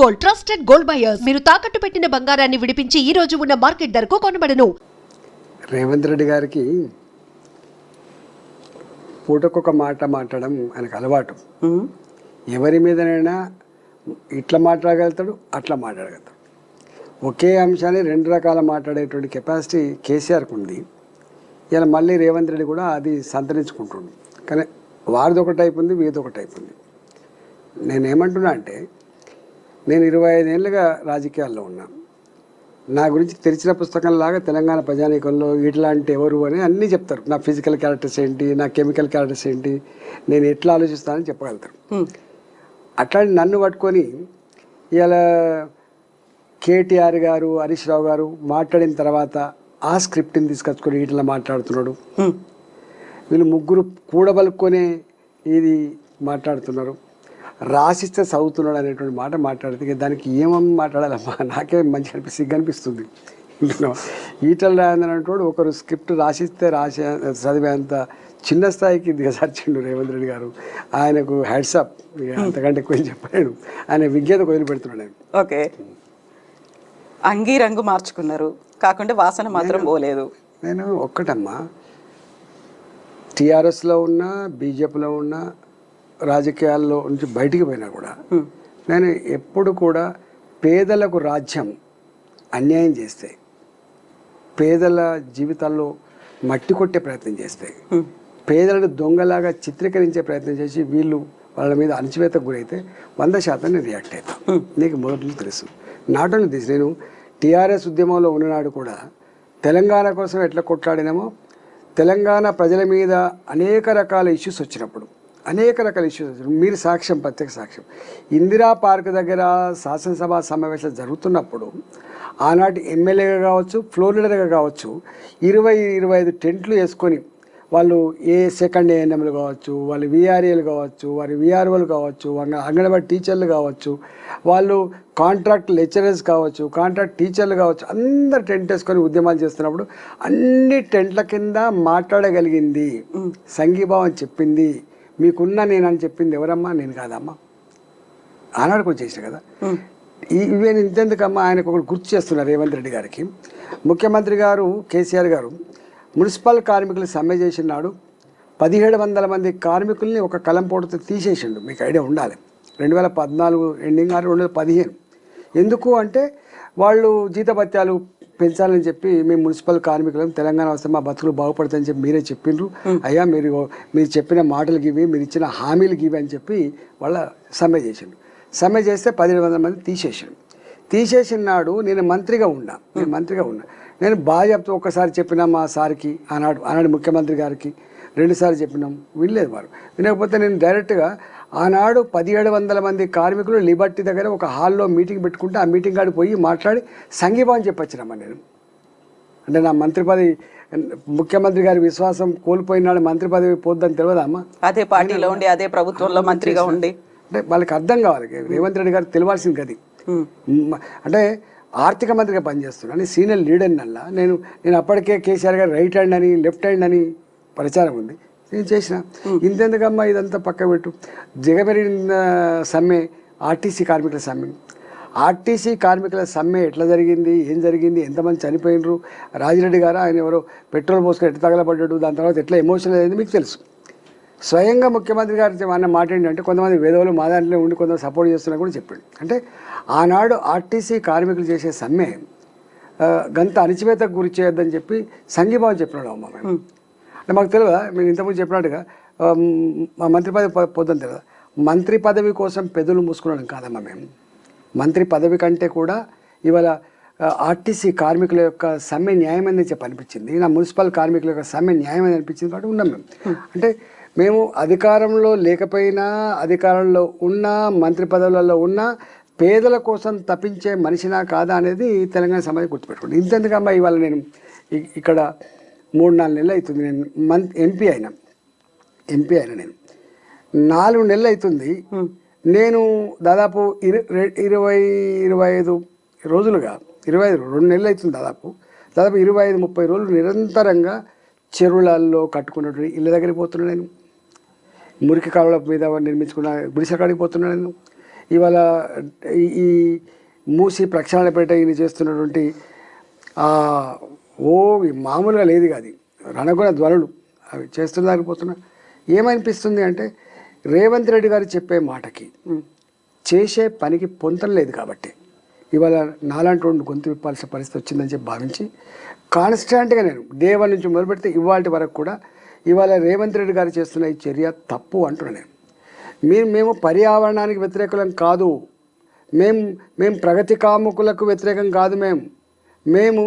Gold, trusted gold buyers. మీరు తాకట్టు పెట్టిన బంగారాన్ని విడిపించి ఈ రోజు ఉన్న మార్కెట్ ధరకు కొనబడను. రేవంత్ రెడ్డి గారికి పూటకొక మాట మాట్లాడడం ఆయనకు అలవాటు. ఎవరి మీదనైనా ఇట్లా మాట్లాడగలుగుతాడు, అట్లా మాట్లాడగలుగుతాడు. ఒకే అంశాన్ని రెండు రకాల మాట్లాడేటువంటి కెపాసిటీ కేసీఆర్కి ఉంది. ఇలా మళ్ళీ రేవంత్ రెడ్డి కూడా అది సంతరించుకుంటుండు. కానీ వారిది ఒక టైప్ ఉంది, వీరిది ఒక టైప్ ఉంది. నేనేమంటున్నా అంటే, నేను 25 ఏళ్ళుగా రాజకీయాల్లో ఉన్నాను. నా గురించి తెరిచిన పుస్తకంలాగా తెలంగాణ ప్రజానీకంలో ఇట్లాంటి ఎవరు అని అన్నీ చెప్తారు. నా ఫిజికల్ క్యారెక్టర్స్ ఏంటి, నా కెమికల్ క్యారెక్టర్స్ ఏంటి, నేను ఎట్లా ఆలోచిస్తానని చెప్పగలుగుతారు. అట్లాంటి నన్ను పట్టుకొని ఇలా కేటీఆర్ గారు, హరీష్ రావు గారు మాట్లాడిన తర్వాత ఆ స్క్రిప్ట్ని తీసుకొచ్చుకొని ఇట్లా మాట్లాడుతున్నాడు. వీళ్ళు ముగ్గురు కూడబలుక్కొనే ఇది మాట్లాడుతున్నారు. రాసిస్తే చదువుతున్నాడు అనేటువంటి మాట మాట్లాడితే దానికి ఏమని మాట్లాడాలమ్మా, నాకే మంచి సిగ్గనిపిస్తుంది. ఈటల రాజేందర్ అంటాడు ఒకరు స్క్రిప్ట్ రాసిస్తే చదివేంత చిన్న స్థాయికి దిగజార్చిండు రేవంత్ రెడ్డి గారు. ఆయనకు హ్యాట్సాప్, అంతకంటే ఎక్కువ చెప్పలేడు. ఆయన విజ్ఞత వదిలిపెడుతున్నాడు. ఓకే, అంగీ రంగు మార్చుకున్నారు కాకుండా వాసన మాత్రం పోలేదు. నేను ఒక్కటమ్మా, టీఆర్ఎస్లో ఉన్నా, బీజేపీలో ఉన్నా, రాజకీయాల్లో నుంచి బయటికి పోయినా కూడా నేను ఎప్పుడు కూడా పేదలకు రాజ్యం అన్యాయం చేస్తే, పేదల జీవితాల్లో మట్టి కొట్టే ప్రయత్నం చేస్తే, పేదలను దొంగలాగా చిత్రీకరించే ప్రయత్నం చేసి వీళ్ళు వాళ్ళ మీద అణచివేతకు గురైతే 100% నేను రియాక్ట్ అవుతాను. నీకు మొదటి తెలుసు. నాట్ ఓన్లీ దిస్, నేను టీఆర్ఎస్ ఉద్యమంలో ఉన్ననాడు కూడా తెలంగాణ కోసం ఎట్లా కొట్లాడినామో, తెలంగాణ ప్రజల మీద అనేక రకాల ఇష్యూస్ వచ్చినప్పుడు మీరు సాక్ష్యం, ప్రత్యక్ష సాక్ష్యం. ఇందిరా పార్క్ దగ్గర శాసనసభ సమావేశాలు జరుగుతున్నప్పుడు ఆనాటి ఎమ్మెల్యేగా కావచ్చు, ఫ్లోర్ లీడర్గా కావచ్చు, 20-25 టెంట్లు వేసుకొని వాళ్ళు సెకండ్ ఏఎన్ఎంలు కావచ్చు, వాళ్ళు విఆర్ఏలు కావచ్చు, వారి విఆర్ఓలు కావచ్చు, అంగన్వాడీ టీచర్లు కావచ్చు, వాళ్ళు కాంట్రాక్ట్ లెక్చరర్స్ కావచ్చు, కాంట్రాక్ట్ టీచర్లు కావచ్చు, అందరు టెంట్ వేసుకొని ఉద్యమాలు చేస్తున్నప్పుడు అన్ని టెంట్ల కింద మాట్లాడగలిగింది, సంఘీభావం చెప్పింది, మీకున్నా నేనని చెప్పింది ఎవరమ్మా? నేను కాదమ్మా. ఆనాడుకు వచ్చేసిన కదా. ఇవేను ఇంతెందుకమ్మా, ఆయనకు ఒకటి గుర్తు చేస్తున్నారు రేవంత్ రెడ్డి గారికి. ముఖ్యమంత్రి గారు కేసీఆర్ గారు మున్సిపల్ కార్మికులు సమ్మె చేసినాడు. 1700 మంది కార్మికుల్ని ఒక కలంపోటుతో తీసేసిండు. మీకు ఐడియా ఉండాలి. 2014 ఎండింగ్ 2015. ఎందుకు అంటే వాళ్ళు జీతభత్యాలు పెంచాలని చెప్పి మేము మున్సిపల్ కార్మికులం, తెలంగాణ వస్తే మా బతుకులు బాగుపడతాయని చెప్పి మీరే చెప్పిండ్రు. అయ్యా మీరు చెప్పిన మాటలు గివి, మీరు ఇచ్చిన హామీలు గివి అని చెప్పి వాళ్ళ సమ్మె చేసిండు. సమ్మె చేస్తే 1700 మంది తీసేసినాడు. నేను మంత్రిగా ఉన్నా. నేను బాగా చెప్తా. ఒక్కసారి చెప్పినా మా సార్కి, ఆనాడు ముఖ్యమంత్రి గారికి 2 సార్లు చెప్పినాం. వినలేదు వారు. వినకపోతే నేను డైరెక్ట్గా ఆనాడు 1700 మంది కార్మికులు లిబర్టీ దగ్గర ఒక హాల్లో మీటింగ్ పెట్టుకుంటే ఆ మీటింగ్ కాడికి పోయి మాట్లాడి సంఘీభావం చెప్పొచ్చినమ్మా నేను. అంటే నా మంత్రి పదవి, ముఖ్యమంత్రి గారి విశ్వాసం కోల్పోయినాడు, మంత్రి పదవి పోద్దని తెలియదా అమ్మా? అదే పార్టీలో ఉండి, అదే ప్రభుత్వంలో మంత్రిగా ఉండి, అంటే వాళ్ళకి అర్థం కావాలి. రేవంత్ రెడ్డి గారికి తెలియాల్సింది గది. అంటే ఆర్థిక మంత్రిగా పనిచేస్తున్నాను, సీనియర్ లీడర్ నల్లా నేను అప్పటికే కేసీఆర్ గారు రైట్ హ్యాండ్ అని, లెఫ్ట్ హ్యాండ్ అని ప్రచారం ఉంది. నేను చేసిన. ఇంతెందుకమ్మా ఇదంతా పక్క పెట్టు. జగమెరిగిన సమ్మె, ఆర్టీసీ కార్మికుల సమ్మె. ఆర్టీసీ కార్మికుల సమ్మె ఎట్లా జరిగింది, ఏం జరిగింది, ఎంతమంది చనిపోయినరు, రాజిరెడ్డి గారు ఆయన ఎవరో పెట్రోల్ పోసుకొని ఎట్లా తగలబడ్డాడు, దాని తర్వాత ఎట్లా ఎమోషనల్ అయింది మీకు తెలుసు. స్వయంగా ముఖ్యమంత్రి గారు అన్న మాట ఏంటంటే, కొంతమంది వేదవులు మా దాంట్లో ఉండి కొంతమంది సపోర్ట్ చేస్తున్నా కూడా చెప్పాడు. అంటే ఆనాడు ఆర్టీసీ కార్మికులు చేసే సమ్మె గంత అణచివేతకు గురి చేయొద్దని చెప్పి సంఘీభావం చెప్పినాడు అమ్మ మేము. అంటే మాకు తెలియదా, మీరు ఇంతకుముందు చెప్పినట్టుగా మా మంత్రి పదవి పొద్దుని తెలియదా? మంత్రి పదవి కోసం పెదవులు మూసుకున్నాడు కాదమ్మా మేము. మంత్రి పదవి కంటే కూడా ఇవాళ ఆర్టీసీ కార్మికుల యొక్క సమ్మె న్యాయమని చెప్పి అనిపించింది. నా మున్సిపల్ కార్మికుల యొక్క సమ్మె న్యాయమని అనిపించింది కాబట్టి ఉన్నాం మేము. అంటే మేము అధికారంలో లేకపోయినా, అధికారంలో ఉన్నా, మంత్రి పదవులలో ఉన్నా పేదల కోసం తప్పించే మనిషినా కాదా అనేది తెలంగాణ సమాజం గుర్తుపెట్టుకోండి. ఇంతెందుకమ్మా ఇవాళ నేను ఇక్కడ 3-4 నెలలు అవుతుంది. నేను ఎంపీ అయినా నేను 4 నెలలు అవుతుంది. నేను దాదాపు 20-25 రోజులుగా 2 నెలలు అవుతుంది. దాదాపు 25-30 రోజులు నిరంతరంగా చెరువులలో కట్టుకున్నట్టు ఇళ్ళ దగ్గరికి పోతున్నాను. నేను మురికి కాలువల మీద నిర్మించుకున్న గుడిసె కాడికి పోతున్నాను. నేను ఇవాళ ఈ మూసి ప్రక్షాళనపేట ఈయన చేస్తున్నటువంటి మామూలుగా లేదు అది రణగుణ ధ్వనులు అవి చేస్తున్నా ఏమనిపిస్తుంది అంటే రేవంత్ రెడ్డి గారు చెప్పే మాటకి చేసే పనికి పొంతం లేదు కాబట్టి ఇవాళ నాలాంటి రెండు గొంతు విప్పాల్సిన పరిస్థితి వచ్చిందని చెప్పి భావించి కాన్స్టాంట్గా నేను డే 1 నుంచి మొదలు పెడితే ఇవాళ వరకు కూడా ఇవాళ రేవంత్ రెడ్డి గారు చేస్తున్న ఈ చర్య తప్పు అంటున్నాను నేను. మేము పర్యావరణానికి వ్యతిరేకులం కాదు, మేము ప్రగతి కాముకులకు వ్యతిరేకం కాదు, మేము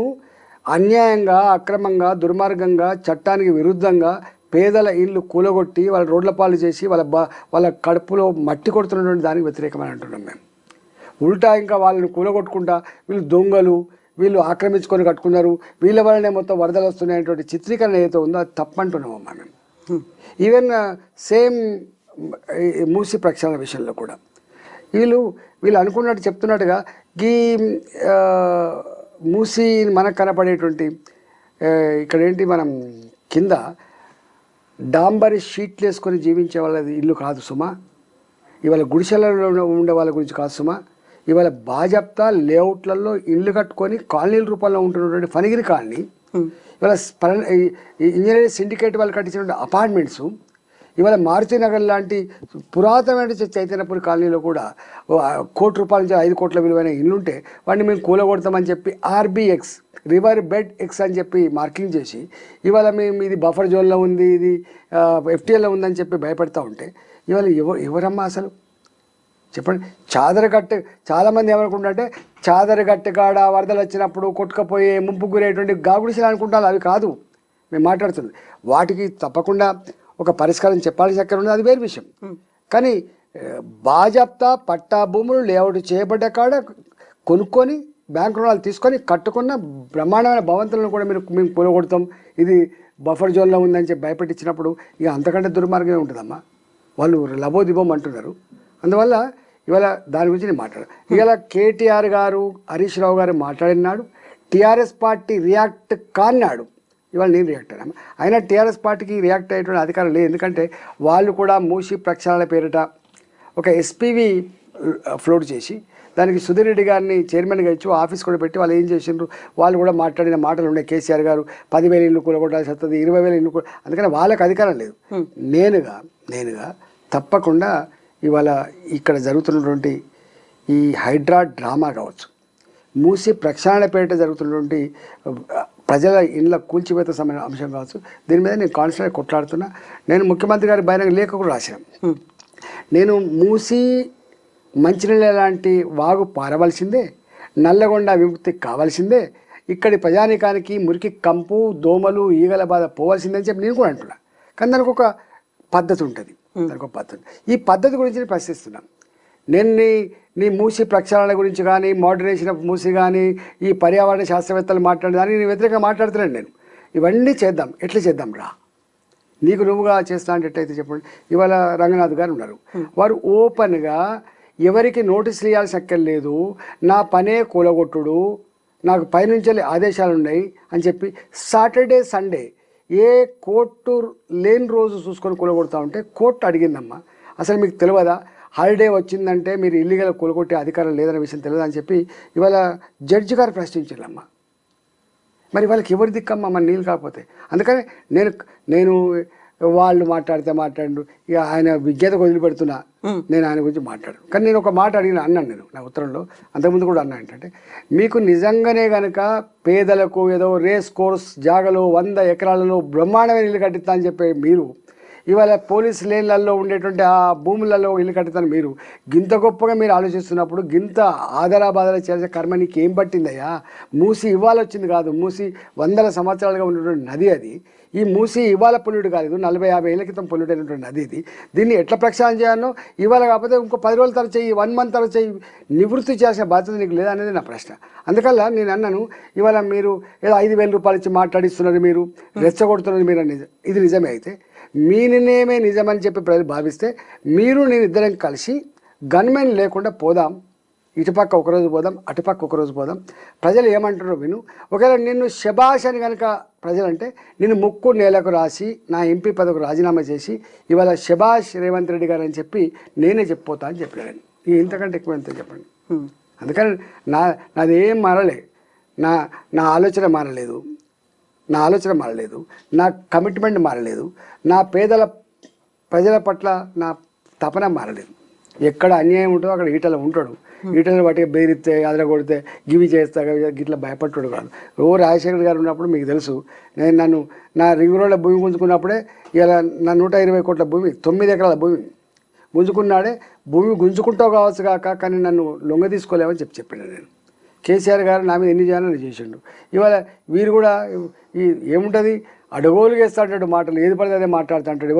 అన్యాయంగా అక్రమంగా దుర్మార్గంగా చట్టానికి విరుద్ధంగా పేదల ఇళ్ళు కూలగొట్టి వాళ్ళ రోడ్ల పాలు చేసి వాళ్ళ కడుపులో మట్టి కొడుతున్నటువంటి దానికి వ్యతిరేకమని అంటున్నాం మేము. ఉల్టా ఇంకా వాళ్ళని కూలగొట్టుకుంటా వీళ్ళు దొంగలు, వీళ్ళు ఆక్రమించుకొని కట్టుకున్నారు, వీళ్ళ వల్లనే మొత్తం వరదలు వస్తున్నాయనేటువంటి చిత్రీకరణ ఏదైతే ఉందో అది తప్పంటున్నామమ్మా మేము. ఈవెన్ సేమ్ మూసి ప్రక్షాళన విషయంలో కూడా వీళ్ళు అనుకున్నట్టు చెప్తున్నట్టుగా ఈ మూసి మనకు కనపడేటువంటి ఇక్కడ ఏంటి మనం కింద డాంబరి షీట్లు వేసుకొని జీవించే వాళ్ళది ఇల్లు కాదు సుమా, ఇవాళ గుడిసెలలో ఉండే వాళ్ళ గురించి కాదు సుమా, ఇవాళ బాజప్తా లేఅవుట్లలో ఇల్లు కట్టుకొని కాలనీల రూపంలో ఉంటున్నటువంటి ఫణిగిరి కాలనీ, ఇవాళ ఇంజనీరింగ్ సిండికేట్ వాళ్ళు కట్టించినటువంటి అపార్ట్మెంట్స్, ఇవాళ మారుతినగర్ లాంటి పురాతనమైన చైతన్యపురి కాలనీలో కూడా ₹1 కోటి నుంచి 5 కోట్ల విలువైన ఇల్లుంటే వాడిని మేము కూలగొడతామని చెప్పి RBX రివర్ బెడ్ ఎక్స్ అని చెప్పి మార్కింగ్ చేసి ఇవాళ మేము ఇది బఫర్ జోన్లో ఉంది, ఇది FTLలో ఉందని చెప్పి భయపడతా ఉంటే ఇవాళ ఎవరమ్మా అసలు చెప్పండి. చాదరగట్టు చాలామంది ఏమనుకుంటారంటే చాదరగట్టు కాడ వరదలు వచ్చినప్పుడు కొట్టుకపోయే ముంపు గురేటువంటి గాగుడిసెలు అనుకుంటారు, అవి కాదు మేము మాట్లాడుతుంది. వాటికి తప్పకుండా ఒక పరిష్కారం చెప్పాల్సి ఎక్కడ ఉన్నది అది వేరే విషయం. కానీ బాజాప్తా పట్టా భూములు లేఅవుట్ చేయబడ్డ కాడ కొనుక్కొని బ్యాంకు రుణాలు తీసుకొని కట్టుకున్న బ్రహ్మాండమైన భవంతులను కూడా మేము కూలగొడతాం, ఇది బఫర్ జోన్లో ఉందని చెప్పి భయపెట్టించినప్పుడు ఇక అంతకంటే దుర్మార్గమే ఉంటుందమ్మా. వాళ్ళు లబోదిబోం అంటున్నారు. అందువల్ల ఇవాళ దాని గురించి నేను మాట్లాడాను. ఇవాళ కేటీఆర్ గారు హరీష్ రావు గారు మాట్లాడినాడు, టీఆర్ఎస్ పార్టీ రియాక్ట్ కాన్నాడు, ఇవాళ నేను రియాక్ట్ అయ్యాను. అయినా టీఆర్ఎస్ పార్టీకి రియాక్ట్ అయ్యేటువంటి అధికారం లేదు, ఎందుకంటే వాళ్ళు కూడా మూసి ప్రక్షాళన పేరిట ఒక SPV ఫ్లోట్ చేసి దానికి సుధీర్ రెడ్డి గారిని చైర్మన్గా ఇచ్చి ఆఫీస్ కూడా పెట్టి వాళ్ళు ఏం చేసిండ్రు, వాళ్ళు కూడా మాట్లాడిన మాటలు ఉన్నాయి. కేసీఆర్ గారు 10,000 ఇల్లు కూలగొట్టాల్సి వస్తుంది, 20,000 ఇల్లు అందుకని వాళ్ళకి అధికారం లేదు. నేనుగా తప్పకుండా ఇవాళ ఇక్కడ జరుగుతున్నటువంటి ఈ హైడ్రా డ్రామా కావచ్చు, మూసి ప్రక్షాళన పేరిట జరుగుతున్నటువంటి ప్రజల ఇళ్ళ కూల్చివేత సంబంధించిన అంశం కావచ్చు, దీని మీద నేను కాన్స్టెంట్గా కొట్లాడుతున్నా. నేను ముఖ్యమంత్రి గారి బహిరంగ లేఖ కూడా రాశాను. నేను మూసి మంచినీళ్ళ లాంటి వాగు పారవలసిందే, నల్లగొండ విముక్తి కావాల్సిందే, ఇక్కడి ప్రజానికానికి మురికి కంపు దోమలు ఈగల బాధ పోవాల్సిందే అని చెప్పి నేను కూడా అంటున్నా. కానీ దానికి ఒక పద్ధతి ఉంటుంది, ఈ పద్ధతి గురించి నేను ప్రశ్నిస్తున్నాను. నేను నీ మూసి ప్రక్షాళన గురించి కానీ మోడరేషన్ ఆఫ్ మూసి కానీ ఈ పర్యావరణ శాస్త్రవేత్తలు మాట్లాడేదాన్ని నేను వ్యతిరేకంగా మాట్లాడుతున్నాను. నేను ఇవన్నీ చేద్దాం, ఎట్లా చేద్దాం రా, నీకు నువ్వుగా చేస్తా అంటే ఎట్లయితే చెప్పండి. ఇవాళ రంగనాథ్ గారు ఉన్నారు, వారు ఓపెన్గా ఎవరికి నోటీసులు ఇవ్వాల్సి అక్కర్లేదు, నా పనే కూలగొట్టుడు, నాకు పైనుంచి ఆదేశాలు ఉన్నాయి అని చెప్పి సాటర్డే సండే ఏ కోర్టు లేని రోజు చూసుకొని కూలగొడతా ఉంటే కోర్టు అడిగిందమ్మా, అసలు మీకు తెలియదా హాలిడే వచ్చిందంటే మీరు ఇల్లీగల్ కూలగొట్టే అధికారం లేదనే విషయం తెలియదు అని చెప్పి ఇవాళ జడ్జి గారు ప్రశ్నించారమ్మా. మరి వాళ్ళకి ఎవరి దిక్కమ్మా మన నీళ్ళు కాకపోతే. అందుకని నేను వాళ్ళు మాట్లాడు ఇక ఆయన విజ్ఞతకు వదిలిపెడుతున్నా, నేను ఆయన గురించి మాట్లాడు. కానీ నేను ఒక మాట అన్నాను నేను నా ఉత్తరంలో, అంతకుముందు కూడా అన్నా ఏంటంటే, మీకు నిజంగానే కనుక పేదలకు ఏదో రేస్ కోర్స్ జాగలో 100 ఎకరాలలో బ్రహ్మాండమైన ఇల్లు కట్టిస్తా అని చెప్పే మీరు ఇవాళ పోలీస్ లేన్లలో ఉండేటువంటి ఆ భూములలో ఇల్లు కట్టుతాను మీరు గింత గొప్పగా మీరు ఆలోచిస్తున్నప్పుడు గింత ఆదరాబాదర చేసే కర్మ నీకు ఏం పట్టిందయ్యా? మూసి ఇవాళ వచ్చింది కాదు, మూసి 100 సంవత్సరాలుగా ఉన్నటువంటి నది అది. ఈ మూసి ఇవాళ పొల్యూట్ కాలేదు, 40-50 ఏళ్ల క్రితం పొల్యూట్ అయినటువంటి నది ఇది. దీన్ని ఎట్లా ప్రక్షాళన చేయాలో ఇవాళ కాకపోతే ఇంకో 10 రోజుల తర్వాత చెయ్యి, 1 మంత్ తర్వాత చెయ్యి, నివృత్తి చేసే బాధ్యత నీకు లేదనేది నా ప్రశ్న. అందుకల్లా నేను అన్నాను, ఇవాళ మీరు ఏదో 5,000 రూపాయలు ఇచ్చి మాట్లాడిస్తున్నారు, మీరు రెచ్చగొడుతున్నారు మీరు అనేది ఇది నిజమే అయితే మీ నిర్ణయమే నిజమని చెప్పి ప్రజలు భావిస్తే మీరు నేను ఇద్దరం కలిసి గన్మెన్ లేకుండా పోదాం, ఇటుపక్క ఒకరోజు పోదాం అటుపక్క ఒకరోజు పోదాం, ప్రజలు ఏమంటారో విను. ఒకవేళ నిన్ను శబాష్ అని కనుక ప్రజలంటే నిన్ను ముక్కు నేలకు రాసి నా ఎంపీ పదవికి రాజీనామా చేసి ఇవాళ శబాష్ రేవంత్ రెడ్డి గారు అని చెప్పి నేనే చెప్పిపోతా అని చెప్పాను. ఇంతకంటే ఎక్కువ ఎంత చెప్పండి. అందుకని నాదేం మారలే, నా నా ఆలోచన మారలేదు, నా కమిట్మెంట్ మారలేదు, నా ప్రజల పట్ల నా తపన మారలేదు. ఎక్కడ అన్యాయం ఉంటుందో అక్కడ ఈటలో ఉంటాడు, ఈటలు వాటికి బెదిరిస్తే అదర కొడితే గివి చేస్తా గిట్లా భయపడ్డాడు కాదు. రాజశేఖర్ గారు ఉన్నప్పుడు మీకు తెలుసు, నేను నా రింగ్ రోడ్ల భూమి గుంజుకున్నప్పుడే ఇలా నా 120 కోట్ల భూమి 9 ఎకరాల భూమి గుంజుకున్నాడే, భూమి గుంజుకుంటావు కావచ్చు కాక కానీ నన్ను లొంగ తీసుకోలేమని చెప్పాను నేను. కేసీఆర్ గారు నా మీద ఎన్ని చేయాలని చేసిండు. ఇవాళ వీరు కూడా ఏముంటుంది, అడగోలుగా వేస్తాడు మాటలు, ఏది పడితే అదే మాట్లాడుతుంటాడు,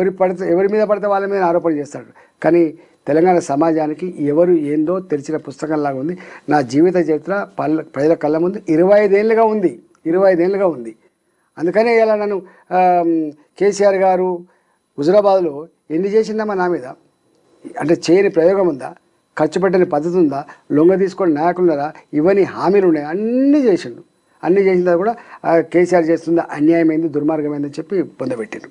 ఎవరి మీద పడితే వాళ్ళ మీద ఆరోపణ చేస్తాడు. కానీ తెలంగాణ సమాజానికి ఎవరు ఏందో తెలిసిన పుస్తకంలాగా ఉంది. నా జీవిత చరిత్ర ప్రజల కళ్ళ ముందు 25 ఏళ్ళుగా ఉంది. అందుకనే ఇలా నన్ను కేసీఆర్ గారు హుజురాబాద్లో ఎన్ని చేసిందమ్మా నా మీద, అంటే చేయని ప్రయోగం ఉందా, ఖర్చు పెట్టని పద్ధతి ఉందా, లొంగ తీసుకొని నాయకులున్నారా, ఇవన్నీ హామీలు ఉన్నాయి, అన్నీ చేసిండు. అన్నీ చేసిన తర్వాత కూడా కేసీఆర్ చేస్తుందా అన్యాయమైంది, దుర్మార్గమైందని చెప్పి పొందబెట్టిండు.